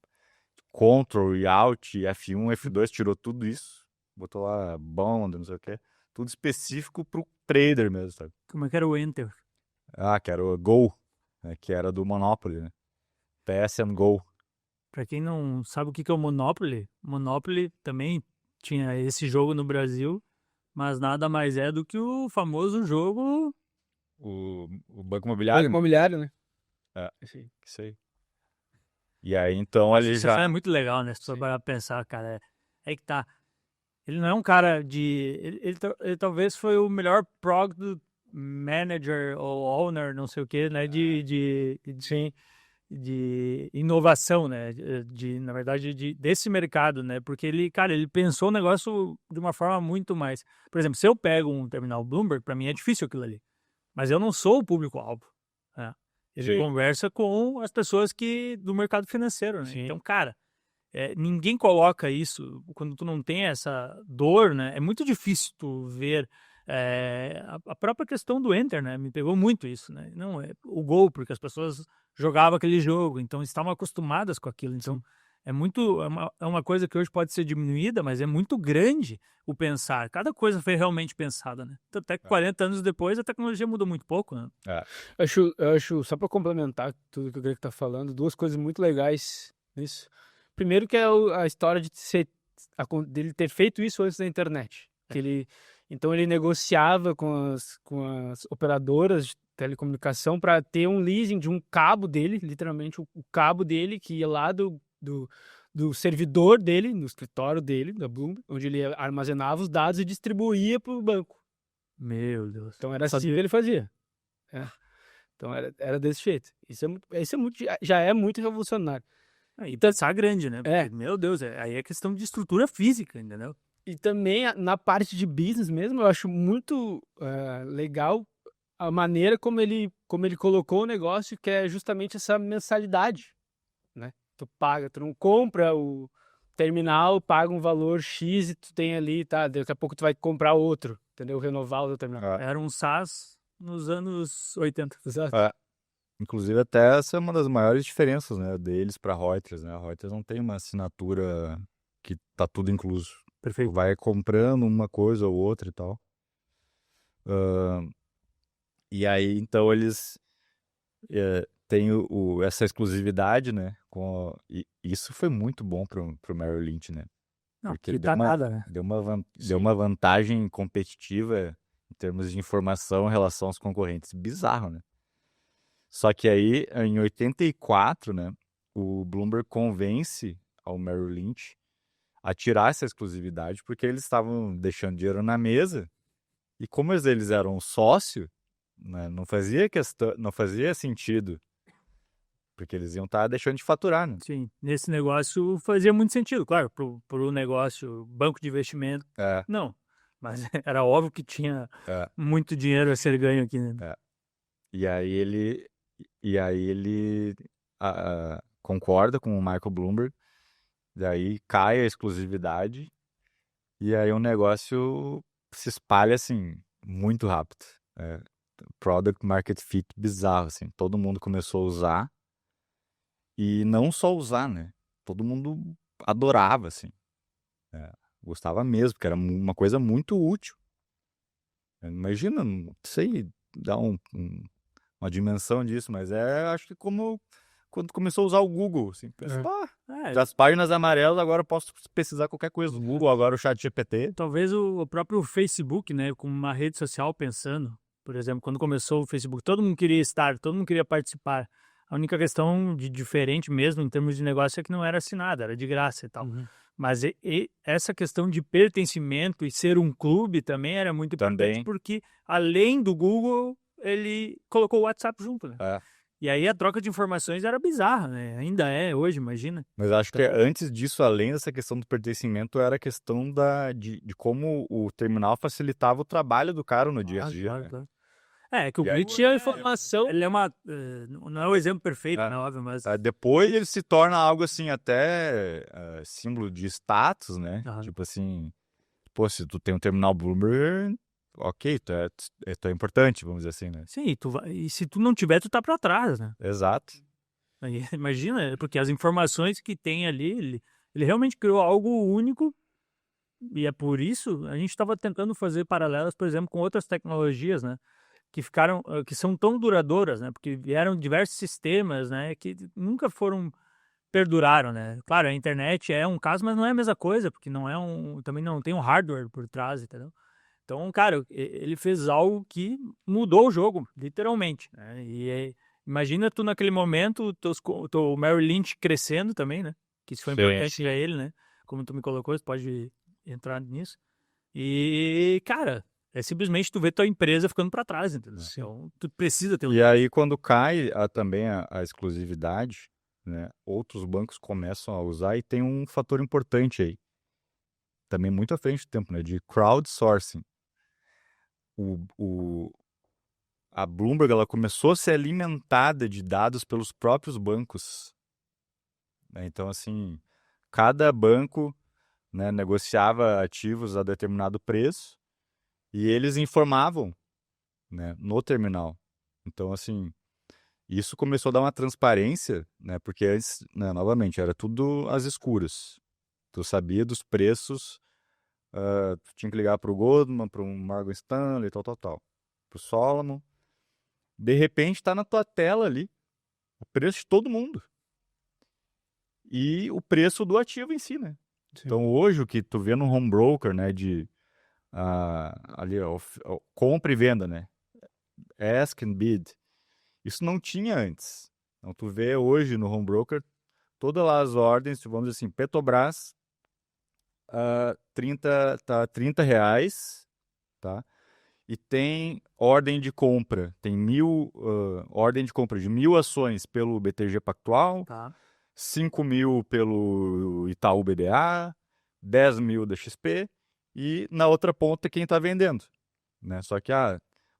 Ctrl e Alt, F1, F2, tirou tudo isso, botou lá Bond, não sei o que, tudo específico pro trader mesmo, sabe? Como é que era o Enter? Que era o Go, né, que era do Monopoly, né? PS and Go. Pra quem não sabe o que é o Monopoly, Monopoly também tinha esse jogo no Brasil, mas nada mais é do que o famoso jogo. O Banco Banco Imobiliário? imobiliário, né? Isso aí. E aí, então, ele Esse já... é muito legal, né? Se tu parar pra pensar, cara. É que tá. Ele não é um cara de. Ele talvez foi o melhor product manager ou owner, não sei o que, né? De inovação, né? Na verdade, desse mercado, né? Porque ele, cara, ele pensou o negócio de uma forma muito mais. Por exemplo, se eu pego um terminal Bloomberg, para mim é difícil aquilo ali. Mas eu não sou o público-alvo. Né? Ele Sim. conversa com as pessoas do mercado financeiro, né? Sim. Então, cara, ninguém coloca isso quando tu não tem essa dor, né? É muito difícil tu ver a própria questão do Enter, né? Me pegou muito isso, né? Não é o Go, porque as pessoas jogavam aquele jogo, então estavam acostumadas com aquilo. Então é uma coisa que hoje pode ser diminuída, mas é muito grande o pensar. Cada coisa foi realmente pensada, né? Até que 40 anos depois a tecnologia mudou muito pouco, né? Eu acho, só para complementar tudo que o Greg tá falando, duas coisas muito legais nisso. Primeiro que é a história de ser dele ter feito isso antes da internet. Então ele negociava com as operadoras de telecomunicação para ter um leasing de um cabo dele, literalmente o cabo dele que ia lá do servidor dele, no escritório dele, da Bloomberg, onde ele armazenava os dados e distribuía para o banco. Meu Deus. Então era assim que ele fazia. Então era desse jeito. Isso já é muito revolucionário. E pensar grande, né? É. Porque, meu Deus, aí é questão de estrutura física, entendeu? E também na parte de business mesmo, eu acho muito legal a maneira como ele colocou o negócio, que é justamente essa mensalidade, né? Tu não compra o terminal, paga um valor X e tu tem ali, tá? Daqui a pouco tu vai comprar outro, entendeu? Renovar o teu terminal. Era um SaaS nos anos 80. Exato. Inclusive, até essa é uma das maiores diferenças, né, deles para a Reuters, né? A Reuters não tem uma assinatura que tá tudo incluso. Perfeito. Vai comprando uma coisa ou outra e tal. E aí, então, eles têm essa exclusividade, né? E isso foi muito bom pro Merrill Lynch, né? Não, Porque que tá nada, né? deu uma vantagem competitiva em termos de informação em relação aos concorrentes. Bizarro, né? Só que aí, em 84, né, o Bloomberg convence ao Merrill Lynch a tirar essa exclusividade, porque eles estavam deixando dinheiro na mesa, e como eles eram sócio, né, não fazia sentido, porque eles iam estar deixando de faturar, né? Sim, nesse negócio fazia muito sentido, claro, pro negócio, banco de investimento, não, mas era óbvio que tinha muito dinheiro a ser ganho aqui, né? E aí ele concorda com o Michael Bloomberg, daí cai a exclusividade, e aí o negócio se espalha, assim, muito rápido. Product Market Fit bizarro, assim. Todo mundo começou a usar, e não só usar, né? Todo mundo adorava, assim. Gostava mesmo, porque era uma coisa muito útil. Imagina, não sei dar uma dimensão disso, mas acho que como quando começou a usar o Google, assim, das páginas amarelas agora eu posso pesquisar qualquer coisa no Google, agora o ChatGPT. Talvez o próprio Facebook, né, como uma rede social pensando, por exemplo, quando começou o Facebook, todo mundo queria estar, todo mundo queria participar. A única questão de diferente mesmo em termos de negócio é que não era assinada, era de graça e tal. Mas essa questão de pertencimento e ser um clube também era muito importante, porque além do Google, ele colocou o WhatsApp junto, né? E aí a troca de informações era bizarra, né? Ainda é hoje, imagina. Mas acho que antes disso, além dessa questão do pertencimento, era a questão de como o terminal facilitava o trabalho do cara no dia a dia. Claro. Que o Google tinha informação. Ele é não é o exemplo perfeito, né? Óbvio, mas... Depois ele se torna algo assim, até símbolo de status, né? Tipo assim, pô, se tu tem um terminal Bloomberg, ok, tu é importante, vamos dizer assim, né? Sim, e se tu não tiver, tu tá pra trás, né? Exato. Aí, imagina, porque as informações que tem ali, ele realmente criou algo único, e é por isso a gente estava tentando fazer paralelas, por exemplo, com outras tecnologias, né? Que são tão duradouras, né? Porque vieram diversos sistemas, né? Que nunca perduraram, né? Claro, a internet é um caso, mas não é a mesma coisa, porque também não tem um hardware por trás, entendeu? Então, cara, ele fez algo que mudou o jogo, literalmente, né? Imagina tu naquele momento, o Merrill Lynch crescendo também, né? Que isso foi importante pra ele, né? Como tu me colocou, você pode entrar nisso. E, cara, simplesmente tu vê tua empresa ficando para trás, entendeu? Então, tu precisa ter... E aí, quando cai também a exclusividade, né? Outros bancos começam a usar, e tem um fator importante aí, também muito à frente do tempo, né? De crowdsourcing. A Bloomberg, ela começou a ser alimentada de dados pelos próprios bancos, né? Então, assim, cada banco, né, negociava ativos a determinado preço, e eles informavam, né, no terminal. Então, assim, isso começou a dar uma transparência, né, porque antes, né, novamente, era tudo às escuras. Tu sabia dos preços, tu tinha que ligar para o Goldman, para o Morgan Stanley, tal, para o Solomon. De repente, está na tua tela ali o preço de todo mundo. E o preço do ativo em si, né? Sim. Então, hoje, o que tu vê no home broker, né, ali, compra e venda, né, ask and bid, isso não tinha antes. Então, tu vê hoje no home broker, todas lá as ordens, vamos dizer assim, Petrobras, 30 reais, tá? E tem ordem de compra, tem ordem de compra de 1.000 ações pelo BTG Pactual, Tá. 5.000 pelo Itaú BBA, 10.000 da XP e na outra ponta quem está vendendo, né? Só que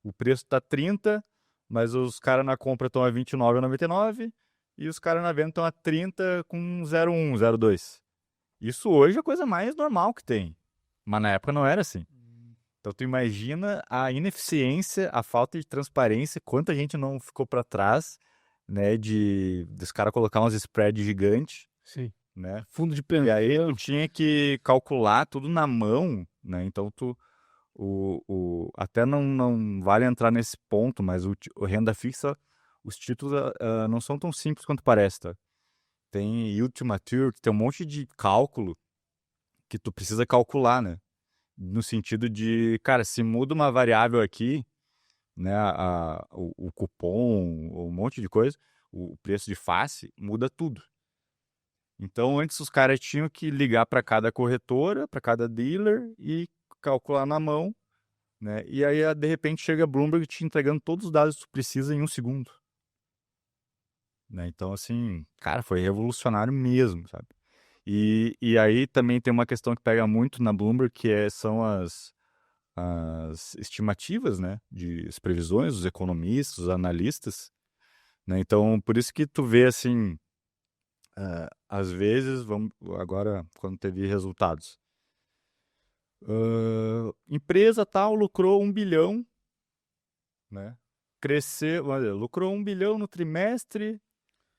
o preço está 30, mas os caras na compra estão a 29,99 e os caras na venda estão a 30 com 0,1, 0,2. Isso hoje é a coisa mais normal que tem, mas na época não era assim. Então tu imagina a ineficiência, a falta de transparência, quanta gente não ficou para trás, né, dos caras colocar uns spreads gigantes, Sim. né? Fundo de E aí tu pensão. tinha que calcular tudo na mão, né? Então até não vale entrar nesse ponto, mas o renda fixa, os títulos não são tão simples quanto parece, tá? Tem yield to maturity, tem um monte de cálculo que tu precisa calcular, né? No sentido de, cara, se muda uma variável aqui, né, o cupom, um monte de coisa, o preço de face, muda tudo. Então, antes os caras tinham que ligar para cada corretora, para cada dealer e calcular na mão, né? E aí, de repente, chega a Bloomberg te entregando todos os dados que tu precisa em um segundo. Né? Então, assim, cara, foi revolucionário mesmo, sabe? E aí também tem uma questão que pega muito na Bloomberg, são as estimativas, né, as previsões dos economistas, dos analistas, né? Então, por isso que tu vê assim, às vezes, agora quando teve resultados, empresa tal lucrou 1 bilhão, né? Lucrou 1 bilhão no trimestre,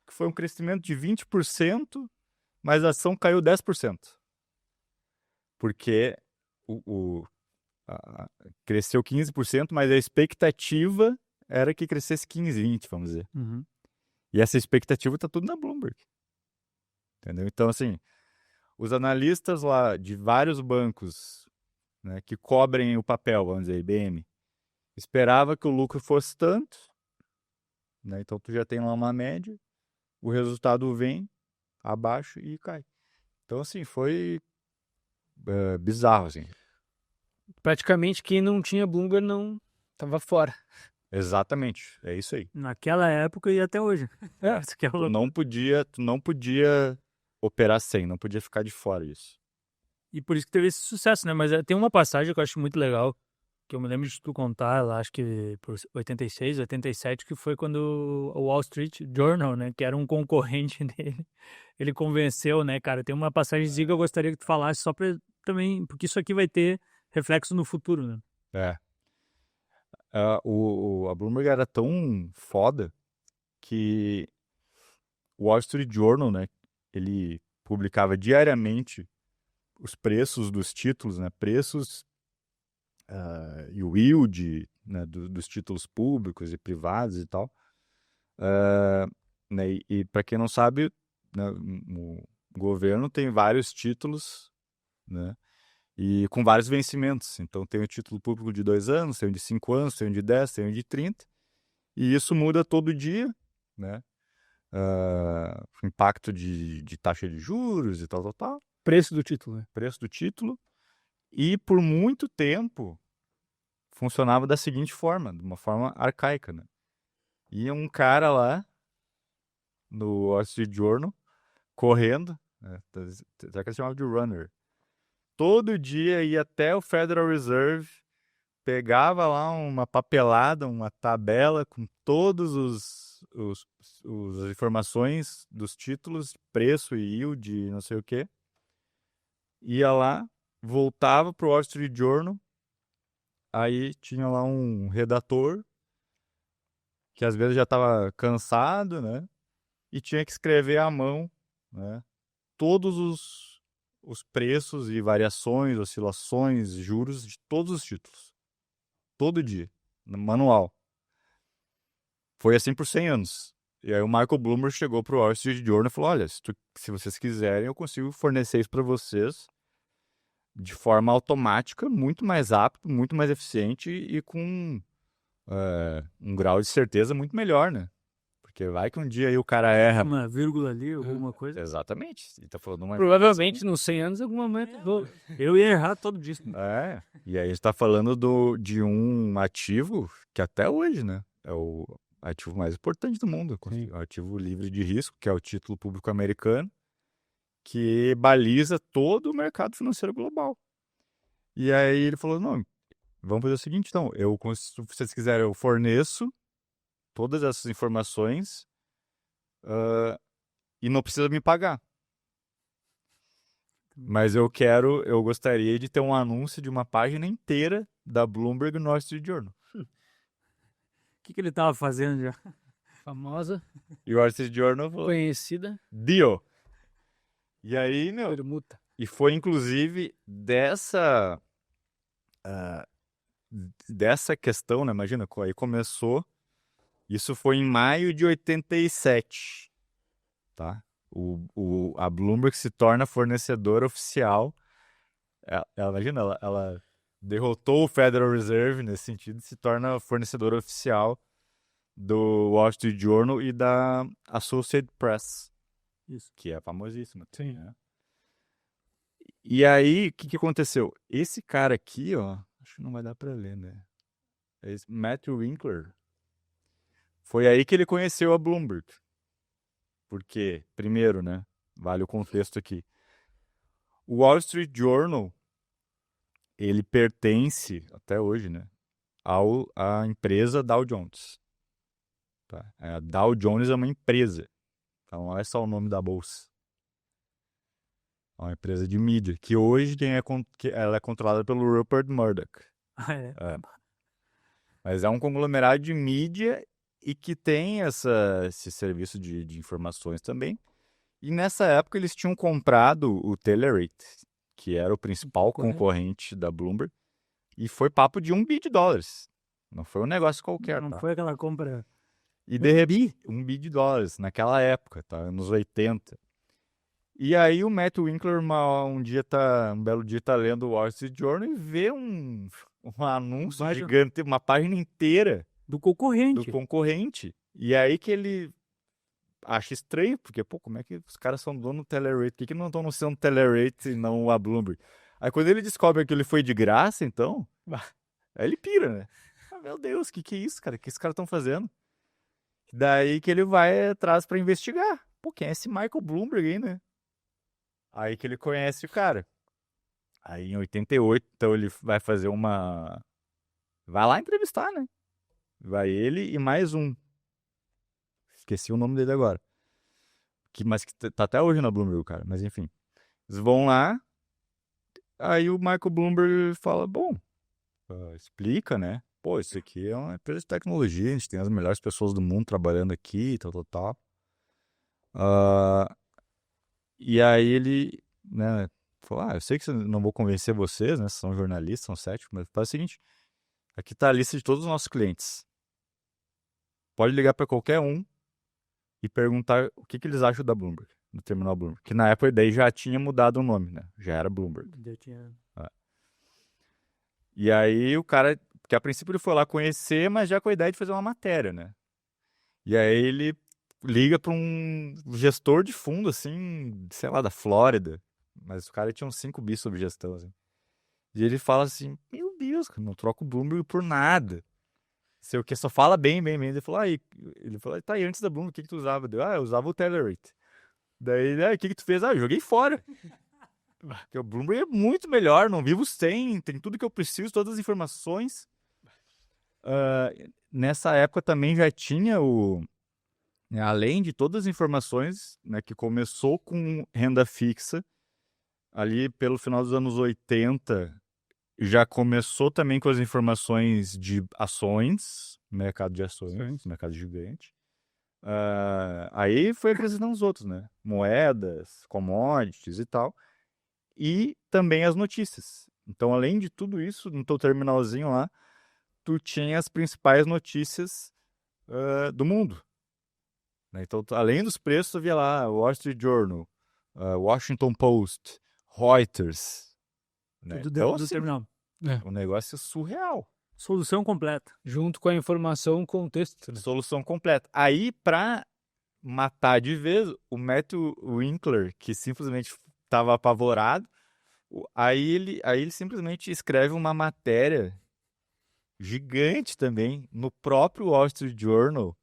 que foi um crescimento de 20%, mas a ação caiu 10%. Porque cresceu 15%, mas a expectativa era que crescesse 15, 20, vamos dizer. Uhum. E essa expectativa está tudo na Bloomberg. Entendeu? Então, assim, os analistas lá de vários bancos, né, que cobrem o papel, vamos dizer, IBM, esperava que o lucro fosse tanto, né? Então tu já tem lá uma média, o resultado vem abaixo e cai. Então, assim, foi bizarro, assim. Praticamente quem não tinha Bloomberg não tava fora. Exatamente, é isso aí. Naquela época e até hoje. Isso que é Tu louco. não podia operar sem, não podia ficar de fora disso. E por isso que teve esse sucesso, né? Mas tem uma passagem que eu acho muito legal, que eu me lembro de tu contar, lá, acho que por 86, 87, que foi quando o Wall Street Journal, né, que era um concorrente dele, ele convenceu, né, cara? Tem uma passagemzinha que eu gostaria que tu falasse só pra também, porque isso aqui vai ter reflexo no futuro, né? É. A Bloomberg era tão foda que o Wall Street Journal, né, ele publicava diariamente os preços dos títulos, né, preços e o yield, né, dos títulos públicos e privados e tal. Né, e para quem não sabe, né, o governo tem vários títulos, né, e com vários vencimentos. Então tem o título público de 2 anos, tem o de 5 anos, tem o de 10, tem o de 30, e isso muda todo dia, né? Impacto de taxa de juros e tal. Preço do título, né? Preço do título. E por muito tempo funcionava da seguinte forma, de uma forma arcaica, né? Ia um cara lá no Wall Street Journal correndo, né? Será que ele chamava de runner? Todo dia ia até o Federal Reserve, pegava lá uma papelada, uma tabela com todos as informações dos títulos, preço e yield, não sei o quê. Ia lá, voltava pro Wall Street Journal, aí tinha lá um redator que às vezes já estava cansado, né? E tinha que escrever à mão, né? Todos os preços e variações, oscilações, juros de todos os títulos. Todo dia, no manual. Foi assim por 100 anos. E aí o Michael Bloomberg chegou pro Wall Street Journal e falou, olha, se vocês quiserem, eu consigo fornecer isso para vocês de forma automática, muito mais rápido, muito mais eficiente e com um grau de certeza muito melhor, né? Porque vai que um dia aí o cara erra. Uma vírgula ali, alguma coisa. Exatamente. Ele tá falando uma Provavelmente, nos 100 anos, algum momento. Eu ia errar todo dia. E aí a gente tá falando de um ativo que até hoje, né? É o ativo mais importante do mundo. Sim. O ativo livre de risco, que é o título público americano, que baliza todo o mercado financeiro global. E aí ele falou, não, vamos fazer o seguinte, então, se vocês quiserem, eu forneço todas essas informações e não precisa me pagar. Mas eu gostaria de ter um anúncio de uma página inteira da Bloomberg no Wall Street Journal. O que ele tava fazendo já? Famosa, E o Wall Street Journal falou, conhecida, deal. E aí, meu, permuta. e foi inclusive dessa questão, né? Imagina, aí começou, isso foi em maio de 87, tá? A Bloomberg se torna fornecedora oficial. Imagina, ela derrotou o Federal Reserve nesse sentido e se torna fornecedora oficial do Wall Street Journal e da Associated Press, Isso. que é famosíssima. Sim. Né? E aí, o que aconteceu? Esse cara aqui, ó, acho que não vai dar pra ler, né? Matthew Winkler. Foi aí que ele conheceu a Bloomberg. Porque, primeiro, né? Vale o contexto aqui. O Wall Street Journal, ele pertence, até hoje, né? À empresa Dow Jones. Tá? A Dow Jones é uma empresa. Então, não é só o nome da bolsa. É uma empresa de mídia, que hoje ela é controlada pelo Rupert Murdoch. Ah, é. Mas é um conglomerado de mídia e que tem esse serviço de informações também. E nessa época eles tinham comprado o Telerate, que era o principal concorrente da Bloomberg, e foi papo de $1 bilhão. Não foi um negócio qualquer, Não tá? foi aquela compra. E de repente, $1 bilhão naquela época, tá? Anos 80. E aí o Matt Winkler um belo dia tá lendo o Wall Street Journal e vê um anúncio gigante, uma página inteira Do concorrente. do concorrente. E aí que ele acha estranho, porque, pô, como é que os caras são dono do Telerate? Por que não estão anunciando o Telerate e não a Bloomberg? Aí quando ele descobre que ele foi de graça, então, aí ele pira, né? Meu Deus, que é isso, cara? O que esses caras estão fazendo? Daí que ele vai atrás pra investigar. Pô, quem é esse Michael Bloomberg aí, né? Aí que ele conhece o cara. Aí em 88, então ele vai fazer vai lá entrevistar, né? Vai ele e mais um. Esqueci o nome dele agora. Mas que tá até hoje na Bloomberg, cara. Mas enfim. Eles vão lá. Aí o Michael Bloomberg fala, bom, explica, né? Pô, isso aqui é uma empresa de tecnologia, a gente tem as melhores pessoas do mundo trabalhando aqui, tal. E aí ele, né, falou, eu sei que não vou convencer vocês, né, são jornalistas, são céticos, mas faz o seguinte, aqui tá a lista de todos os nossos clientes. Pode ligar para qualquer um e perguntar o que eles acham da Bloomberg, do terminal Bloomberg. Que na época daí já tinha mudado o nome, né? Já era Bloomberg. E aí o cara, que a princípio ele foi lá conhecer, mas já com a ideia de fazer uma matéria, né? E aí ele liga para um gestor de fundo, assim, sei lá, da Flórida. Mas o cara tinha uns 5 bis sobre gestão, assim. E ele fala assim, meu Deus, cara, não troco o Bloomberg por nada. Sei o que, só fala bem. Ele falou, tá, e antes da Bloomberg, o que tu usava? Eu usava o Telerate. Daí, o que tu fez? Eu joguei fora. Porque o Bloomberg é muito melhor, não vivo sem, tem tudo que eu preciso, todas as informações. Nessa época também já tinha além de todas as informações, né, que começou com renda fixa, ali pelo final dos anos 80, já começou também com as informações de ações, mercado de ações, mercado gigante. Aí foi acrescentando os outros, né? Moedas, commodities e tal. E também as notícias. Então, além de tudo isso, no teu terminalzinho lá, tu tinha as principais notícias do mundo. né? Então, além dos preços, tu via lá Wall Street Journal, Washington Post, Reuters, né? Tudo Então, dentro do assim, terminal. um negócio surreal. Solução completa. Junto com a informação, o contexto, né? Solução completa. Aí, pra matar de vez, o Matthew Winkler, que simplesmente estava apavorado, aí ele simplesmente escreve uma matéria gigante também no próprio Wall Street Journal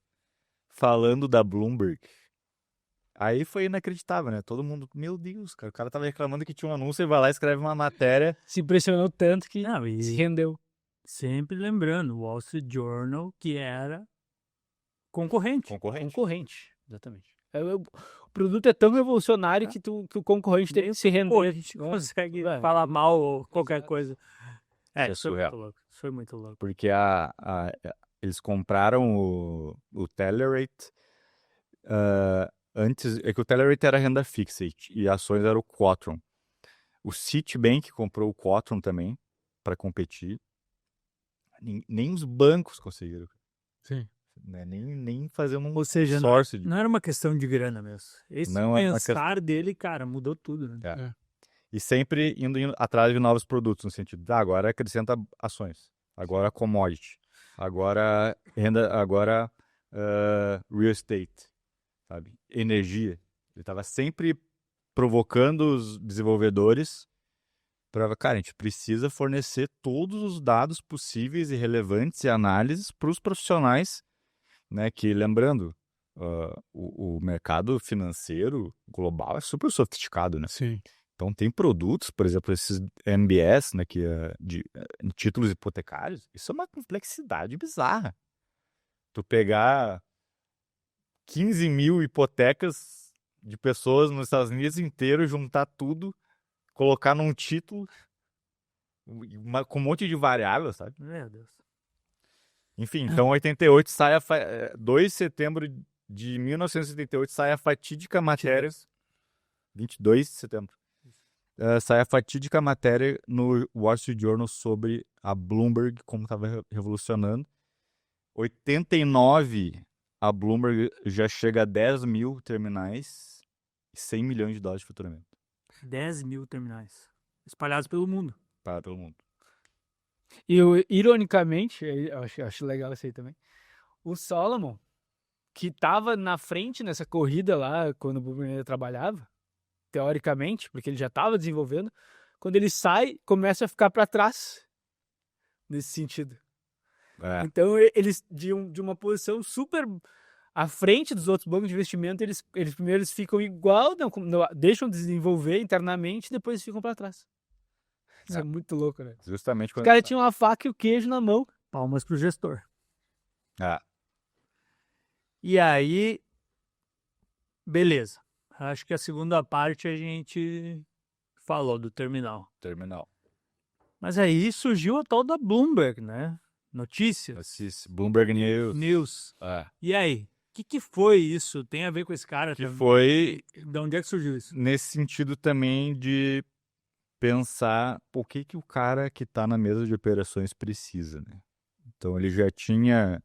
falando da Bloomberg. Aí foi inacreditável, né? Todo mundo, meu Deus, cara, o cara tava reclamando que tinha um anúncio e vai lá e escreve uma matéria. Se impressionou tanto que Não, se e rendeu. sempre lembrando, o Wall Street Journal, que era concorrente. Concorrente, exatamente. O produto é tão revolucionário que o concorrente teve que se Pô, a render. gente consegue Velho. falar mal ou qualquer coisa. É Foi surreal. muito louco. Foi muito louco. Porque eles compraram o Telerate antes. É que o Telerate era renda fixa e ações era o Quotron. O Citibank comprou o Quotron também para competir. Nem os bancos conseguiram. Sim. Né? Nem fazendo um Ou seja, consórcio. não era uma questão de grana mesmo. Esse Não é uma pensar dele, cara, mudou tudo, né? É. E sempre indo atrás de novos produtos, no sentido, agora acrescenta ações, agora commodity, agora renda, agora real estate, sabe? Energia. Ele estava sempre provocando os desenvolvedores para, cara, a gente precisa fornecer todos os dados possíveis e relevantes e análises para os profissionais, né? Que, lembrando, o mercado financeiro global é super sofisticado, né? Sim. Então, tem produtos, por exemplo, esses MBS, né, que é de títulos hipotecários, isso é uma complexidade bizarra. Tu pegar 15 mil hipotecas de pessoas nos Estados Unidos inteiro, juntar tudo, colocar num título com um monte de variáveis, sabe? Meu Deus. Enfim, então, 88 sai 2 de setembro de 1988 sai a fatídica matéria. 22 de setembro. Sai a fatídica matéria no Wall Street Journal sobre a Bloomberg, como estava revolucionando. 89, a Bloomberg já chega a 10 mil terminais e 100 milhões de dólares de faturamento. 10 mil terminais. Espalhados pelo mundo. Para todo mundo. E, ironicamente, eu acho legal isso aí também, o Solomon, que estava na frente nessa corrida lá, quando o Bloomberg ainda trabalhava, teoricamente, porque ele já estava desenvolvendo, quando ele sai, começa a ficar para trás, nesse sentido. Então, eles, de uma posição super à frente dos outros bancos de investimento, eles primeiro ficam igual, deixam de desenvolver internamente, e depois ficam para trás. Isso é muito louco, né? Justamente Os quando... caras tinham a faca e o queijo na mão. Palmas pro gestor. Ah, E aí, beleza. Acho que a segunda parte a gente falou do terminal. terminal. Mas aí surgiu a tal da Bloomberg, né? Notícias. Bloomberg News. News. E aí? O que foi isso? Tem a ver com esse cara? Que foi De onde é que surgiu isso? nesse sentido também de pensar o que o cara que está na mesa de operações precisa, né? Então ele já tinha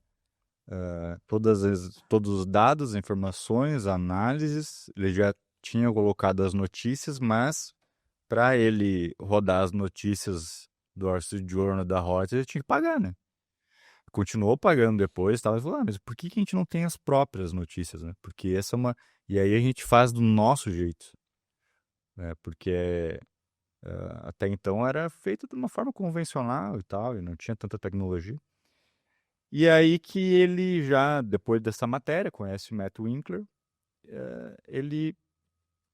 todos os dados, informações, análises, ele já tinha colocado as notícias, mas para ele rodar as notícias do Wall Street Journal, da Reuters, ele tinha que pagar, né? Continuou pagando depois, tava falando, mas por que a gente não tem as próprias notícias, né? Porque essa é uma... E aí a gente faz do nosso jeito, né? Porque até então era feito de uma forma convencional e tal, e não tinha tanta tecnologia. E aí que ele já, depois dessa matéria, conhece o Matt Winkler, ele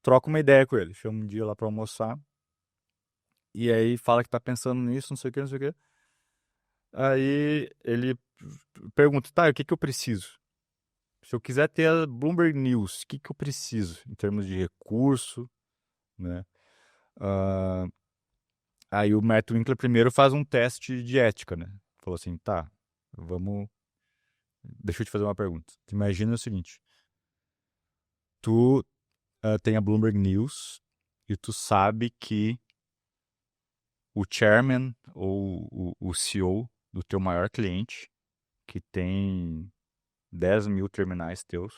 troca uma ideia com ele, chama um dia lá para almoçar, e aí fala que tá pensando nisso, não sei o que, não sei o que. Aí ele pergunta, tá, o que eu preciso? Se eu quiser ter a Bloomberg News, o que eu preciso em termos de recurso, né? Aí o Matt Winkler primeiro faz um teste de ética, né? Falou assim, tá, deixa eu te fazer uma pergunta. Imagina o seguinte, tu tem a Bloomberg News e tu sabe que o chairman ou o CEO do teu maior cliente, que tem 10 mil terminais teus,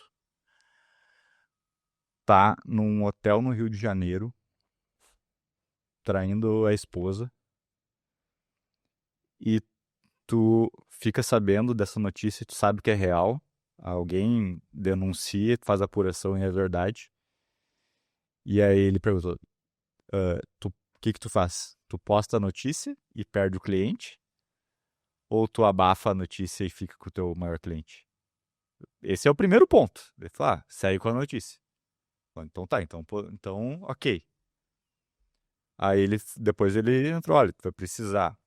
tá num hotel no Rio de Janeiro, traindo a esposa, e tu fica sabendo dessa notícia, tu sabe que é real, alguém denuncia, faz apuração e é verdade. E aí ele perguntou, o que tu faz? Tu posta a notícia e perde o cliente? Ou tu abafa a notícia e fica com o teu maior cliente? Esse é o primeiro ponto. Ele falou, segue com a notícia. Então tá, então ok. Aí depois ele entrou, olha, tu vai precisar,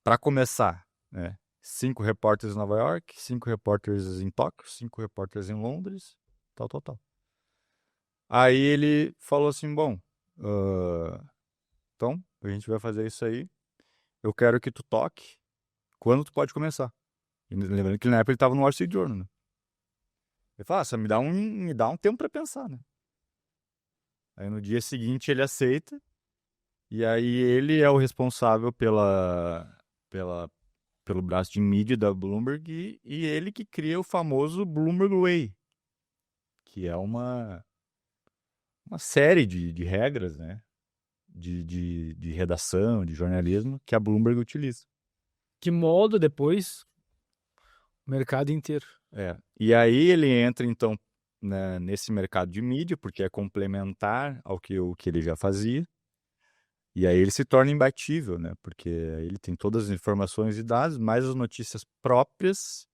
para começar, né, 5 repórteres em Nova York, 5 repórteres em Tóquio, 5 repórteres em Londres, tal. Aí ele falou assim, bom, então a gente vai fazer isso aí, eu quero que tu toque, quando tu pode começar? E lembrando que na época ele estava no Wall Street Journal, né? Ele falou, você me dá um tempo para pensar, né? Aí no dia seguinte ele aceita, e aí ele é o responsável pelo braço de mídia da Bloomberg e ele que cria o famoso Bloomberg Way, que é uma série de regras, né? De redação, de jornalismo que a Bloomberg utiliza. Que molda depois o mercado inteiro. E aí ele entra, então, né, nesse mercado de mídia, porque é complementar ao que ele já fazia. E aí ele se torna imbatível, né? Porque ele tem todas as informações e dados, mais as notícias próprias.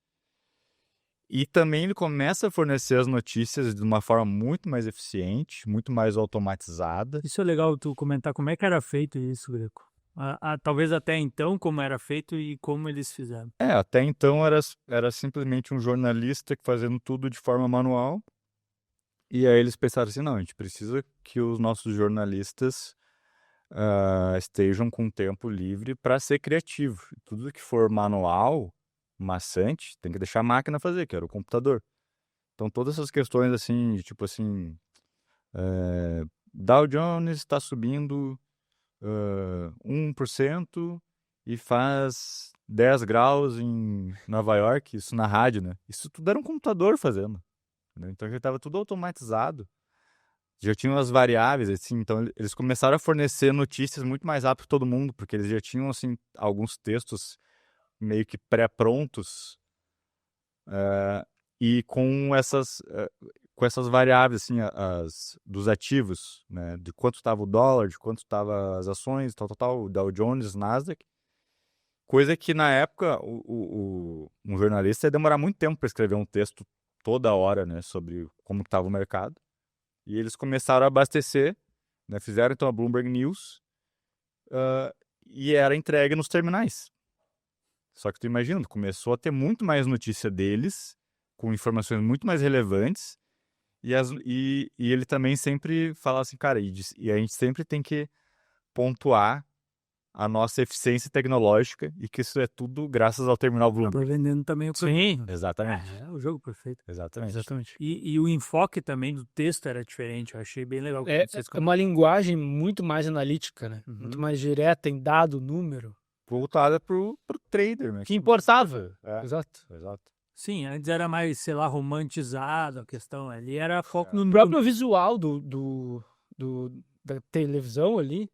E também ele começa a fornecer as notícias de uma forma muito mais eficiente, muito mais automatizada. Isso é legal tu comentar como é que era feito isso, Greco. Talvez até então como era feito e como eles fizeram. Até então era simplesmente um jornalista fazendo tudo de forma manual. E aí eles pensaram assim, não, a gente precisa que os nossos jornalistas estejam com tempo livre para ser criativo. Tudo que for manual, maçante, tem que deixar a máquina fazer, que era o computador. Então todas essas questões assim, de tipo assim, Dow Jones está subindo 1% e faz 10 graus em Nova York, isso na rádio, né? Isso tudo era um computador fazendo. Né? Então já estava tudo automatizado. Já tinham as variáveis, assim, então eles começaram a fornecer notícias muito mais rápido para todo mundo, porque eles já tinham, assim, alguns textos meio que pré-prontos e com essas variáveis, assim, dos ativos, né, de quanto estava o dólar, de quanto estavam as ações, tal, Dow Jones, Nasdaq, coisa que na época um jornalista ia demorar muito tempo para escrever um texto toda hora, né, sobre como estava o mercado. E eles começaram a abastecer, né, fizeram então a Bloomberg News e era entregue nos terminais. Só que tu imagina, começou a ter muito mais notícia deles, com informações muito mais relevantes, e ele também sempre fala assim, cara, e a gente sempre tem que pontuar a nossa eficiência tecnológica e que isso é tudo graças ao terminal Bloomberg. Tá vendendo também o Sim. Exatamente. É o jogo perfeito. Exatamente. E o enfoque também do texto era diferente, eu achei bem legal. É uma linguagem muito mais analítica, né? Uhum. Muito mais direta em dado, número. Voltada pro trader, né? Que importava. Exato. Sim, antes era mais, sei lá, romantizado a questão ali, era foco no O próprio visual da televisão ali,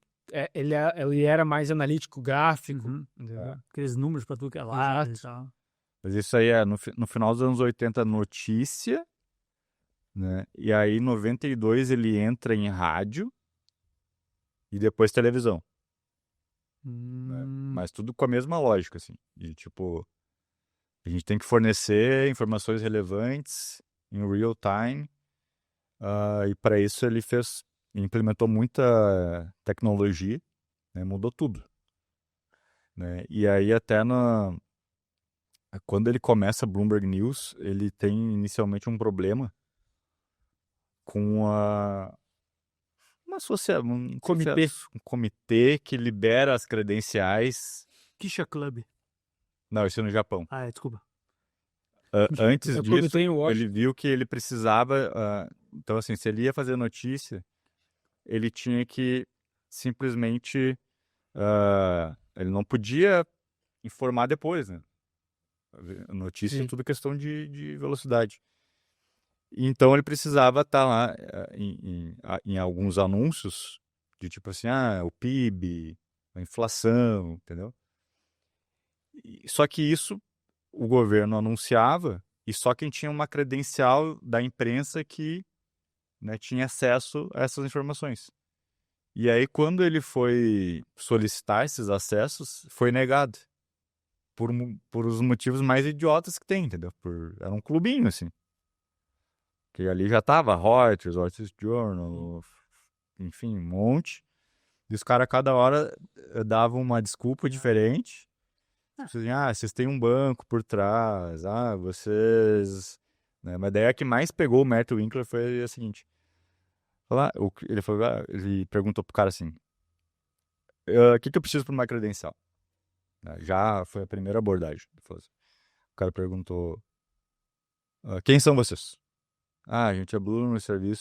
ele era mais analítico, gráfico. Uhum. Entendeu? Aqueles números pra tudo que é lá e Exato. tal. Mas isso aí é no final dos anos 80 notícia, né? E aí em 92 ele entra em rádio e depois televisão. Né? Mas tudo com a mesma lógica, assim. De tipo, a gente tem que fornecer informações relevantes em real time. E para isso ele implementou muita tecnologia, né? Mudou tudo. Né? E aí até quando ele começa a Bloomberg News, ele tem inicialmente um problema com um comitê que libera as credenciais. Kisha Club. Não, isso é no Japão. Desculpa. Antes disso, em Washington. ele viu que ele precisava. Então, assim, se ele ia fazer notícia, ele tinha que simplesmente. Ele não podia informar depois, né? Notícia é Sim. tudo questão de velocidade. Então ele precisava estar lá em alguns anúncios de tipo assim, o PIB, a inflação, entendeu? Só que isso o governo anunciava e só quem tinha uma credencial da imprensa que, né, tinha acesso a essas informações. E aí, quando ele foi solicitar esses acessos, foi negado. Por os motivos mais idiotas que tem, entendeu? Era um clubinho, assim. Que ali já tava Reuters, Wall Street Journal, enfim, um monte. E os caras, cada hora, davam uma desculpa diferente. Vocês têm um banco por trás. Vocês... Né? Mas daí a que mais pegou o Matt Winkler foi a seguinte. Ele perguntou pro cara assim, o que eu preciso para uma credencial? Já foi a primeira abordagem. Ele falou assim. O cara perguntou, quem são vocês? A gente é Bloomberg,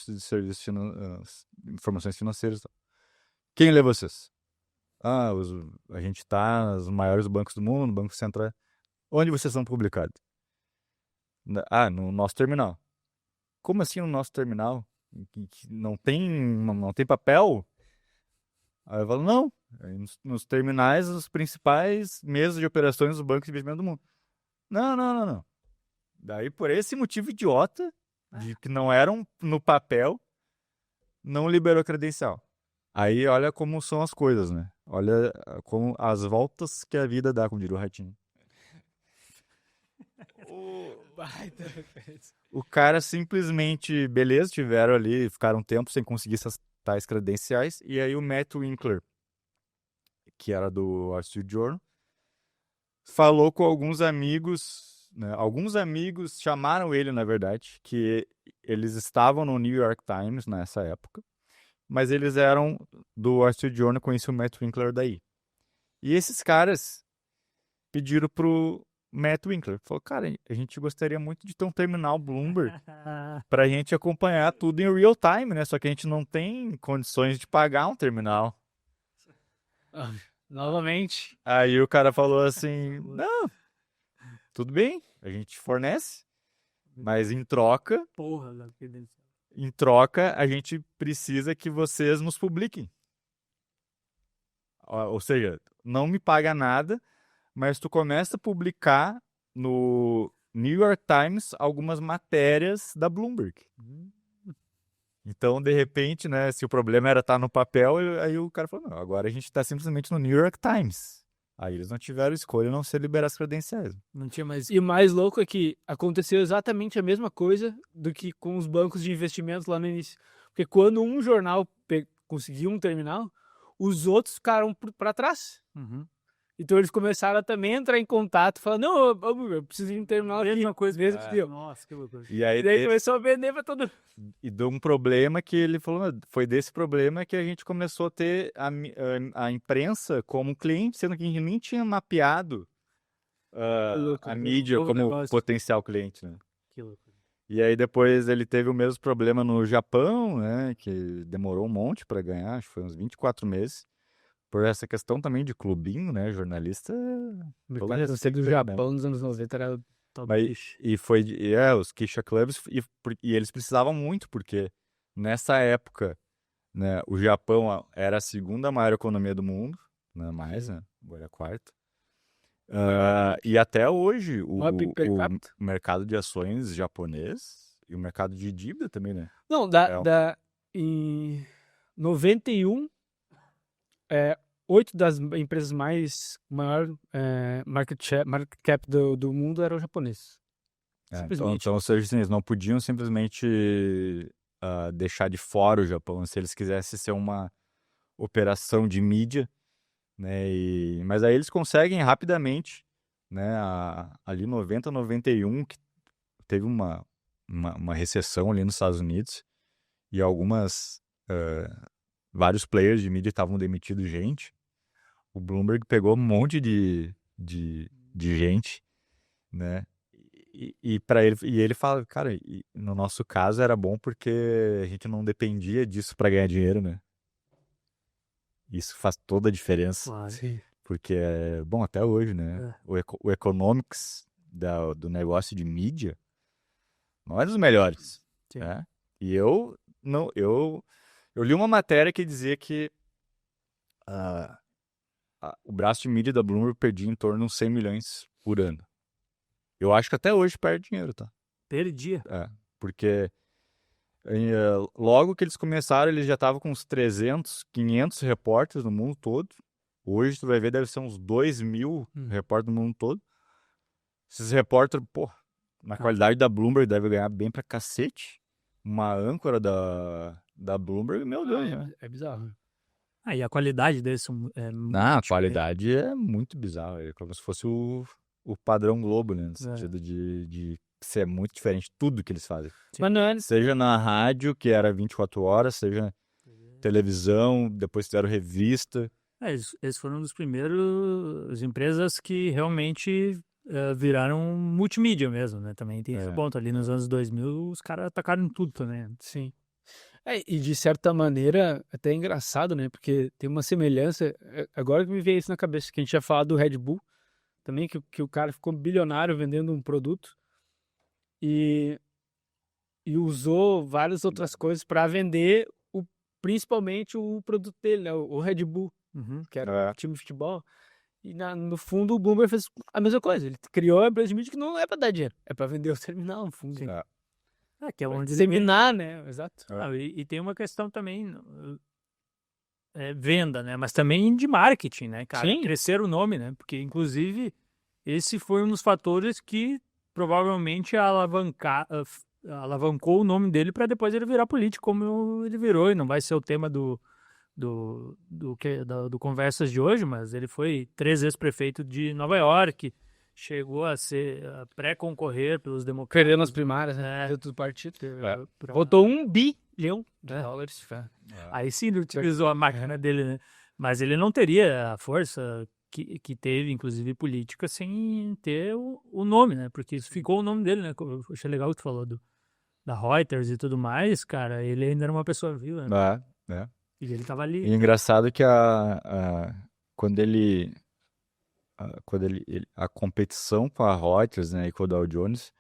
informações financeiras. Tal. Quem lê vocês? A gente tá nos maiores bancos do mundo, Banco Central. Onde vocês são publicados? No nosso terminal. Como assim no nosso terminal? Não tem papel? Aí eu falo, não. Nos terminais, os principais mesas de operações dos bancos de investimento do mundo. Não. Daí, por esse motivo idiota, de que não eram no papel, não liberou credencial. Aí, olha como são as coisas, né? Olha como as voltas que a vida dá, como diria o Ratinho. O cara simplesmente, beleza, tiveram ali, ficaram um tempo sem conseguir essas tais credenciais, e aí o Matt Winkler, que era do Wall Street Journal, falou com alguns amigos, né? Alguns amigos chamaram ele, na verdade, que eles estavam no New York Times nessa época, mas eles eram do Wall Street Journal, conheciam o Matt Winkler daí. E esses caras pediram pro Matt Winkler, falou, cara, a gente gostaria muito de ter um terminal Bloomberg pra gente acompanhar tudo em real time, né? Só que a gente não tem condições de pagar um terminal. Novamente. Aí o cara falou assim, não, tudo bem, a gente fornece, mas em troca, a gente precisa que vocês nos publiquem. Ou seja, não me paga nada, mas tu começa a publicar no New York Times algumas matérias da Bloomberg. Então, de repente, né, se o problema era estar no papel, aí o cara falou, não, agora a gente está simplesmente no New York Times. Aí eles não tiveram escolha, não ser liberar as credenciais. Não tinha mais. E o mais louco é que aconteceu exatamente a mesma coisa do que com os bancos de investimentos lá no início. Porque quando um jornal conseguiu um terminal, os outros ficaram para trás. Então eles começaram a também entrar em contato, falando, não, eu preciso de um terminal aqui. Mesma coisa mesmo que deu. Nossa, que loucura. E aí daí começou a vender para todo mundo. E deu um problema que ele falou, foi desse problema que a gente começou a ter a imprensa como cliente, sendo que a gente nem tinha mapeado a mídia como potencial cliente, né? Que loucura. E aí depois ele teve o mesmo problema no Japão, né? Que demorou um monte para ganhar, acho que foi uns 24 meses. Por essa questão também de clubinho, né? Jornalista. O mercado financeiro do Japão nos anos 90 era top. Os Keisha Clubs, e eles precisavam muito, porque nessa época, né, o Japão era a segunda maior economia do mundo, né? Agora é a quarta. E até hoje, o mercado de ações japonês e o mercado de dívida também, né? Não, em 91, 8 das empresas maior market cap do mundo eram japoneses. Então, ou seja, eles não podiam simplesmente deixar de fora o Japão, se eles quisessem ser uma operação de mídia, né? Mas aí eles conseguem rapidamente, né? Ali 90, 91, que teve uma recessão ali nos Estados Unidos e vários players de mídia estavam demitindo gente. O Bloomberg pegou um monte de gente, né? E ele fala, cara, no nosso caso era bom porque a gente não dependia disso para ganhar dinheiro, né? Isso faz toda a diferença. Claro. Sim. Porque é bom até hoje, né? O economics do negócio de mídia não é dos melhores. Sim. né? E eu li uma matéria que dizia que ah, o braço de mídia da Bloomberg perdia em torno de uns 100 milhões por ano. Eu acho que até hoje perde dinheiro, tá? Perdia. Porque logo que eles começaram, eles já estavam com uns 300, 500 repórteres no mundo todo. Hoje, tu vai ver, deve ser uns 2.000 repórteres no mundo todo. Esses repórteres, pô, na qualidade da Bloomberg, deve ganhar bem pra cacete. Uma âncora da Bloomberg, meu Deus, né? É bizarro. E a qualidade desse é A muito qualidade é muito bizarra. É como se fosse o padrão Globo, né? No sentido de ser muito diferente tudo que eles fazem. Mas não é... Seja na rádio, que era 24 horas, seja televisão, depois fizeram revista. Eles foram um dos primeiros empresas que realmente viraram multimídia mesmo, né? Também tem esse ponto. Ali nos anos 2000, os caras atacaram em tudo também. Sim. E de certa maneira, até é engraçado, né? Porque tem uma semelhança. Agora que me veio isso na cabeça, que a gente já falou do Red Bull, também, que o cara ficou bilionário vendendo um produto e usou várias outras coisas para vender principalmente o produto dele, né? O Red Bull, que era um time de futebol. E no fundo o Bloomberg fez a mesma coisa. Ele criou a empresa de mídia que não é para dar dinheiro, é para vender o terminal, no fundo. Que é onde disseminar, né? Exato. E tem uma questão também, venda, né? Mas também de marketing, né, cara? Sim. Crescer o nome, né? Porque, inclusive, esse foi um dos fatores que provavelmente alavancou o nome dele para depois ele virar político, como ele virou. E não vai ser o tema do Conversas de hoje, mas ele foi 3 vezes prefeito de Nova York, chegou a pré-concorrer pelos democratas. Perdeu nas primárias, né? Dentro do partido. Pra- Botou $1 bilhão de dólares. Aí sim ele utilizou a máquina dele, né? Mas ele não teria a força que teve, inclusive política, sem ter o nome, né? Porque isso ficou o nome dele, né? Eu achei legal que tu falou da Reuters e tudo mais, cara. Ele ainda era uma pessoa viva, né? E ele tava ali. E engraçado que quando a competição com a Reuters, né, e com o Dow Jones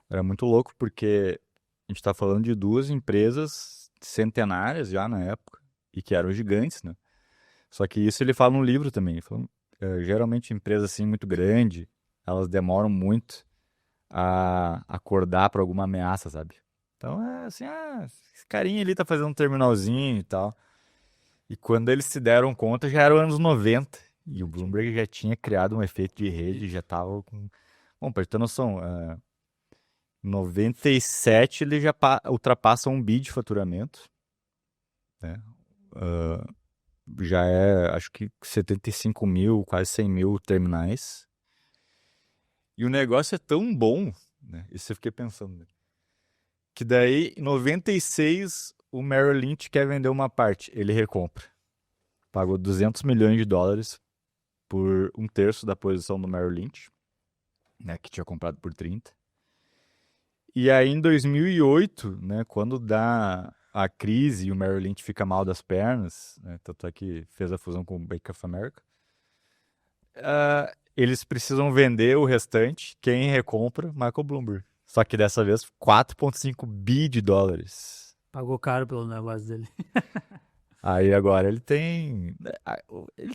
era muito louco, porque a gente tá falando de 2 empresas centenárias já na época e que eram gigantes, né? Só que isso ele fala no livro também. Ele fala, geralmente empresas assim muito grande, elas demoram muito a acordar para alguma ameaça, sabe? Então é assim, esse carinha ali tá fazendo um terminalzinho e tal. E quando eles se deram conta, já eram anos 90. E o Bloomberg já tinha criado um efeito de rede, já tava com... Bom, pra ter noção, 97 ele já ultrapassa 1 bi de faturamento, né? Já acho que 75 mil, quase 100 mil terminais. E o negócio é tão bom, né? Isso eu fiquei pensando, né? Que daí, em 96, o Merrill Lynch quer vender uma parte. Ele recompra. Pagou 200 milhões de dólares por 1/3 da posição do Merrill Lynch, né? Que tinha comprado por 30. E aí, em 2008, né? Quando dá a crise e o Merrill Lynch fica mal das pernas, né? Tanto é que fez a fusão com o Bank of America, eles precisam vender o restante. Quem recompra? Michael Bloomberg. Só que dessa vez, 4,5 bi de dólares. Pagou caro pelo negócio dele. Aí agora ele tem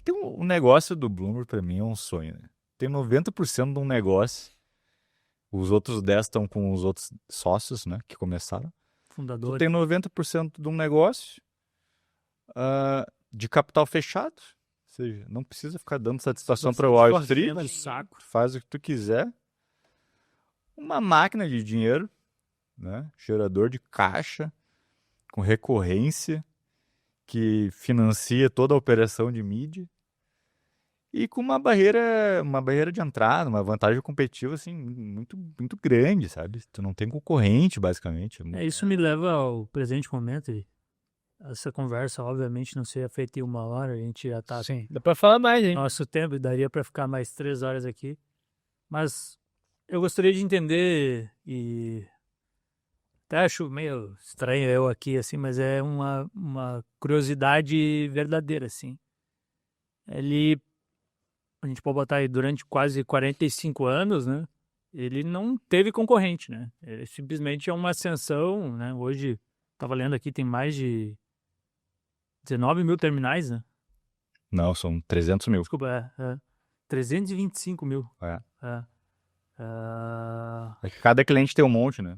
um negócio do Bloomberg, pra mim é um sonho, né? Tem 90% de um negócio. Os outros 10 estão com os outros sócios, né? Que começaram. Fundador. Tu tem 90% de um negócio de capital fechado. Ou seja, não precisa ficar dando satisfação para o Wall Street. Saco. Faz o que tu quiser. Uma máquina de dinheiro, né? Gerador de caixa, com recorrência, que financia toda a operação de mídia. E com uma barreira de entrada, uma vantagem competitiva, assim, muito, muito grande, sabe? Tu não tem concorrente, basicamente. Isso me leva ao presente momento. E essa conversa, obviamente, não seria feita em 1 hora. A gente já tá... Sim, dá pra falar mais, hein? Nosso tempo daria para ficar mais 3 horas aqui. Mas eu gostaria de entender, e até acho meio estranho eu aqui, assim, mas é uma curiosidade verdadeira, assim. A gente pode botar aí durante quase 45 anos, né? ele não teve concorrente, né? Ele simplesmente é uma ascensão, né? Hoje, estava lendo aqui, tem mais de 19 mil terminais, né? Não, são 300 mil. Desculpa, 325 mil. É. Ah, É que cada cliente tem um monte, né?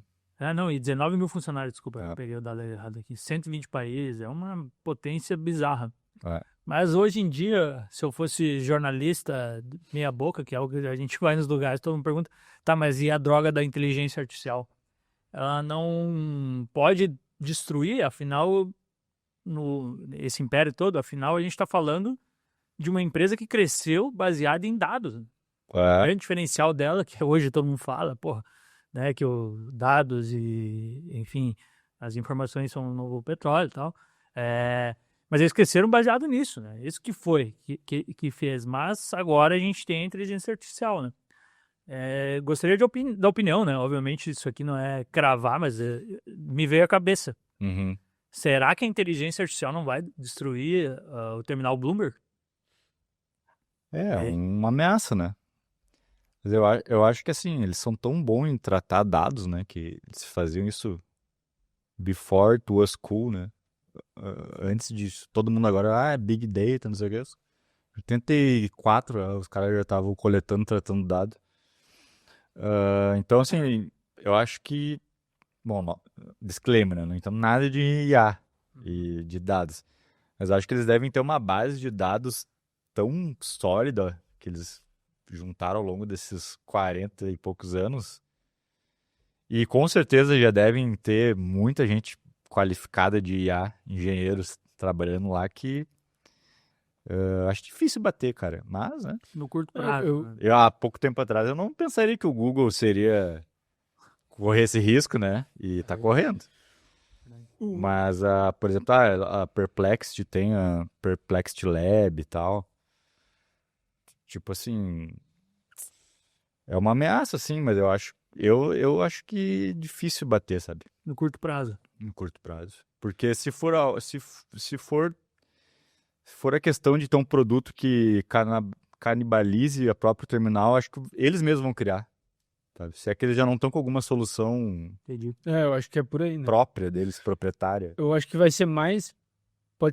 não, e 19 mil funcionários, desculpa, É. peguei o dado errado aqui. 120 países, é uma potência bizarra. É. Mas hoje em dia, se eu fosse jornalista meia boca, que é algo que a gente vai nos lugares, todo mundo pergunta, tá, mas e a droga da inteligência artificial? Ela não pode destruir, afinal, esse império todo, afinal, a gente está falando de uma empresa que cresceu baseada em dados. O É. grande diferencial dela, que hoje todo mundo fala, porra, né, que os dados e, enfim, as informações são o novo petróleo e tal, mas eles cresceram baseado nisso, né? Isso que foi, que fez. Mas agora a gente tem a inteligência artificial, né? Gostaria da opinião, né? Obviamente isso aqui não é cravar, mas me veio à cabeça. Uhum. Será que a inteligência artificial não vai destruir o terminal Bloomberg? É uma ameaça, né? Mas eu acho que assim, eles são tão bons em tratar dados, né? Que eles faziam isso before it was cool, né? Antes disso, todo mundo agora, é Big Data, não sei o que. 84, os caras já estavam coletando, tratando dados. Então, assim, eu acho que, bom, disclaimer, né? Não entendo nada de IA e de dados. Mas acho que eles devem ter uma base de dados tão sólida que eles juntaram ao longo desses 40 e poucos anos. E com certeza já devem ter muita gente qualificada de IA, engenheiros trabalhando lá que acho difícil bater, cara. Mas, né? No curto prazo. Né? Eu, há pouco tempo atrás, eu não pensaria que o Google correr esse risco, né? E tá correndo. Mas, por exemplo, a Perplexity tem a Perplexity Lab e tal. Tipo assim, é uma ameaça, sim, mas eu acho que é difícil bater, sabe? No curto prazo. No curto prazo. Porque se for a questão de ter um produto que canibalize a própria terminal, acho que eles mesmos vão criar. Sabe? Se é que eles já não estão com alguma solução Entendi. Eu acho que é por aí, né? própria deles, proprietária. Eu acho que pode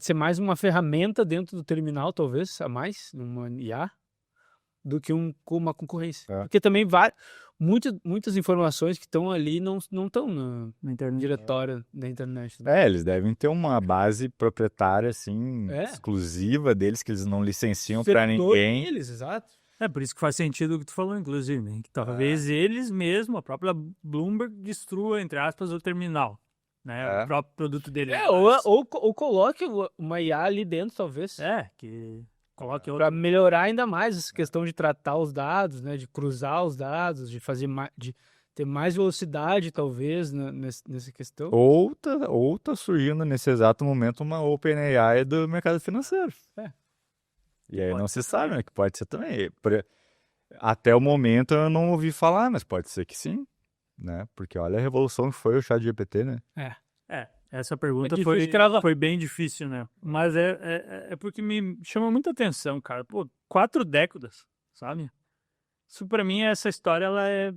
ser mais uma ferramenta dentro do terminal, talvez, a mais, numa IA, do que uma concorrência. Porque também muitas informações que estão ali não estão na internet, diretória da internet. Né? Eles devem ter uma base proprietária, assim, exclusiva deles, que eles não licenciam para ninguém. Eles, exato. Por isso que faz sentido o que tu falou, inclusive, né? Que talvez eles mesmos, a própria Bloomberg, destrua, entre aspas, o terminal. Né? O próprio produto dele. Ou coloque uma IA ali dentro, talvez. Que coloque para melhorar ainda mais essa questão de tratar os dados, né? De cruzar os dados, de fazer de ter mais velocidade, talvez, nessa questão. Ou tá surgindo nesse exato momento uma OpenAI do mercado financeiro. E aí não se sabe, né? Que pode ser também. Até o momento eu não ouvi falar, mas pode ser que sim, né? Porque olha a revolução que foi o ChatGPT, né? Essa pergunta foi bem difícil, né? Mas é porque me chama muita atenção, cara. Pô, 4 décadas, sabe? Isso pra mim, essa história, ela é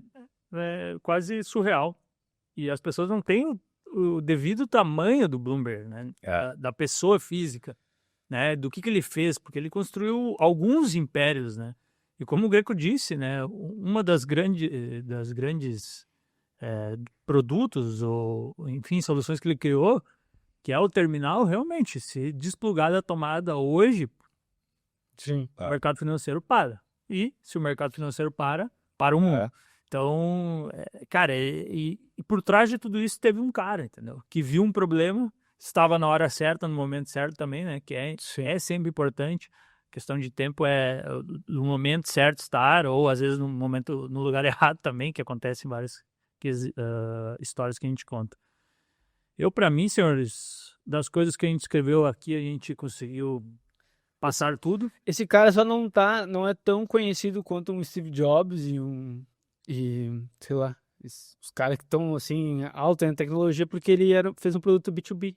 quase surreal. E as pessoas não têm o devido tamanho do Bloomberg, né? Da pessoa física, né? Do que ele fez, porque ele construiu alguns impérios, né? E como o Greco disse, né? Uma das grandes produtos ou, enfim, soluções que ele criou, que é o terminal, realmente, se desplugar da tomada hoje, sim, o mercado financeiro para. E se o mercado financeiro para o mundo. Então, cara, e por trás de tudo isso teve um cara, entendeu? Que viu um problema, estava na hora certa, no momento certo também, né? Que é sempre importante. A questão de tempo no momento certo estar, ou às vezes no lugar errado também, que acontece em várias histórias que a gente conta. Para mim, senhores, das coisas que a gente escreveu aqui, a gente conseguiu passar tudo. Esse cara só não é tão conhecido quanto um Steve Jobs e sei lá, os caras que estão assim, alta em tecnologia, porque ele fez um produto B2B.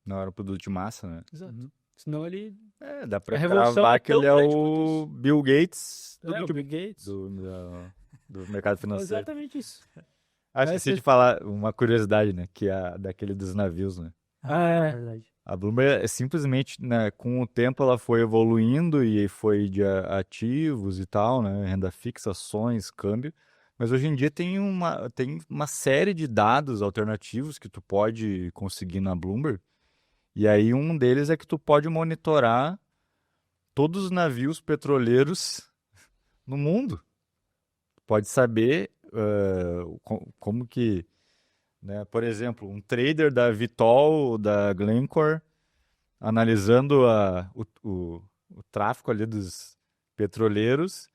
Não era um produto de massa, né? Exato. Senão ele... Dá A pra revolução cravar é que ele tão é grande o Bill Gates o Bill Gates. do mercado financeiro. Exatamente isso. Esqueci de falar uma curiosidade, né? Que é daquele dos navios, né? Verdade. A Bloomberg simplesmente, né, com o tempo ela foi evoluindo e foi de ativos e tal, né? Renda fixa, ações, câmbio. Mas hoje em dia tem uma série de dados alternativos que tu pode conseguir na Bloomberg. E aí um deles é que tu pode monitorar todos os navios petroleiros no mundo. Pode saber como que, né, por exemplo, um trader da Vitol, da Glencore, analisando o tráfego ali dos petroleiros,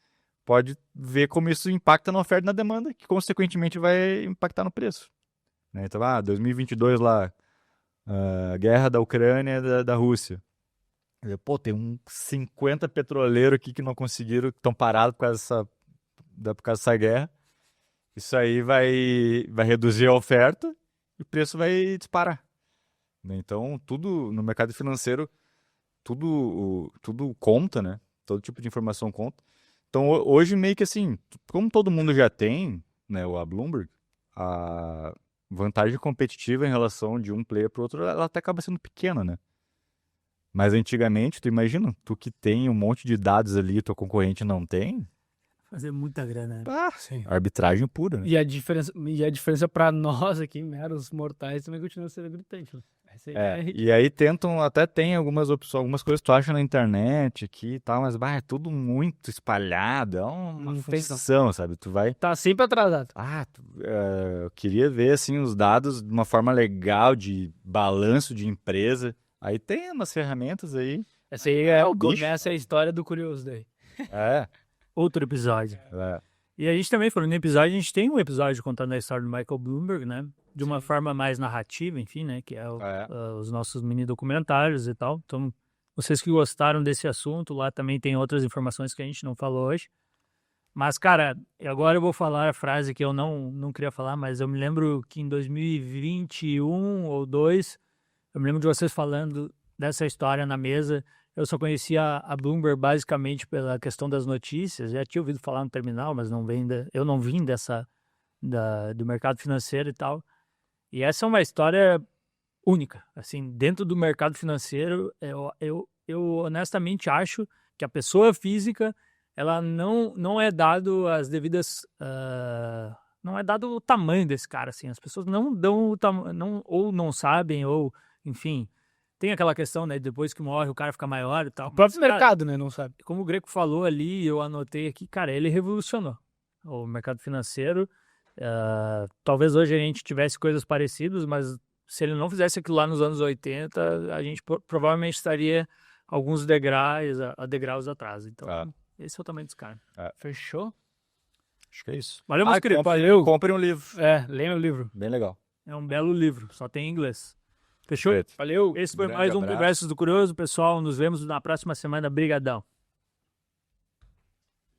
pode ver como isso impacta na oferta e na demanda, que consequentemente vai impactar no preço. Né? Então, 2022 lá, a guerra da Ucrânia e da Rússia. Pô, tem uns 50 petroleiros aqui que não conseguiram, que estão parados por causa dessa guerra. Isso aí vai reduzir a oferta e o preço vai disparar. Né? Então, tudo no mercado financeiro, tudo conta, né? Todo tipo de informação conta. Então, hoje meio que assim, como todo mundo já tem, né, a Bloomberg, a vantagem competitiva em relação de um player para o outro, ela até acaba sendo pequena, né? Mas antigamente, tu imagina, tu que tem um monte de dados ali, tua concorrente não tem, Fazer muita grana, né? Sim. arbitragem pura, né? E a diferença para nós aqui, meros mortais, também continua sendo gritante. Né? Essa aí é E aí até tem algumas opções, algumas coisas que tu acha na internet aqui e tal, mas é tudo muito espalhado, é uma Não função, sabe? Tu vai... Tá sempre atrasado. Eu queria ver, assim, os dados de uma forma legal, de balanço de empresa. Aí tem umas ferramentas aí. Essa aí é o bicho. começa a história do curioso daí. Outro episódio. E a gente também, falando em episódio, a gente tem um episódio contando a história do Michael Bloomberg, né? De uma forma mais narrativa, enfim, né? Que é os nossos mini documentários e tal. Então, vocês que gostaram desse assunto, lá também tem outras informações que a gente não falou hoje. Mas, cara, agora eu vou falar a frase que eu não queria falar, mas eu me lembro que em 2021 ou 2022, eu me lembro de vocês falando dessa história na mesa. Eu só conhecia a Bloomberg basicamente pela questão das notícias. Já tinha ouvido falar no terminal, mas eu não vim do mercado financeiro e tal. E essa é uma história única. Assim, dentro do mercado financeiro, eu honestamente acho que a pessoa física, ela não é dado as devidas... não é dado o tamanho desse cara, assim. As pessoas não dão o tamanho, ou não sabem, ou, enfim... Tem aquela questão, né? Depois que morre, o cara fica maior e tal. O próprio Mas, mercado, né? Não sabe. como o Greco falou ali, eu anotei aqui, cara, ele revolucionou o mercado financeiro. Talvez hoje a gente tivesse coisas parecidas, mas se ele não fizesse aquilo lá nos anos 80, a gente provavelmente estaria alguns degraus atrás. Então, esse é o tamanho dos caras. Fechou? Acho que é isso. Valeu, meus queridos. Valeu. Comprem um livro. Leia o livro. Bem legal. É um belo livro, só tem em inglês. Fechou? Perfeito. Valeu. Esse foi Grande mais um abraço. Conversas do Curioso, pessoal. Nos vemos na próxima semana. Brigadão.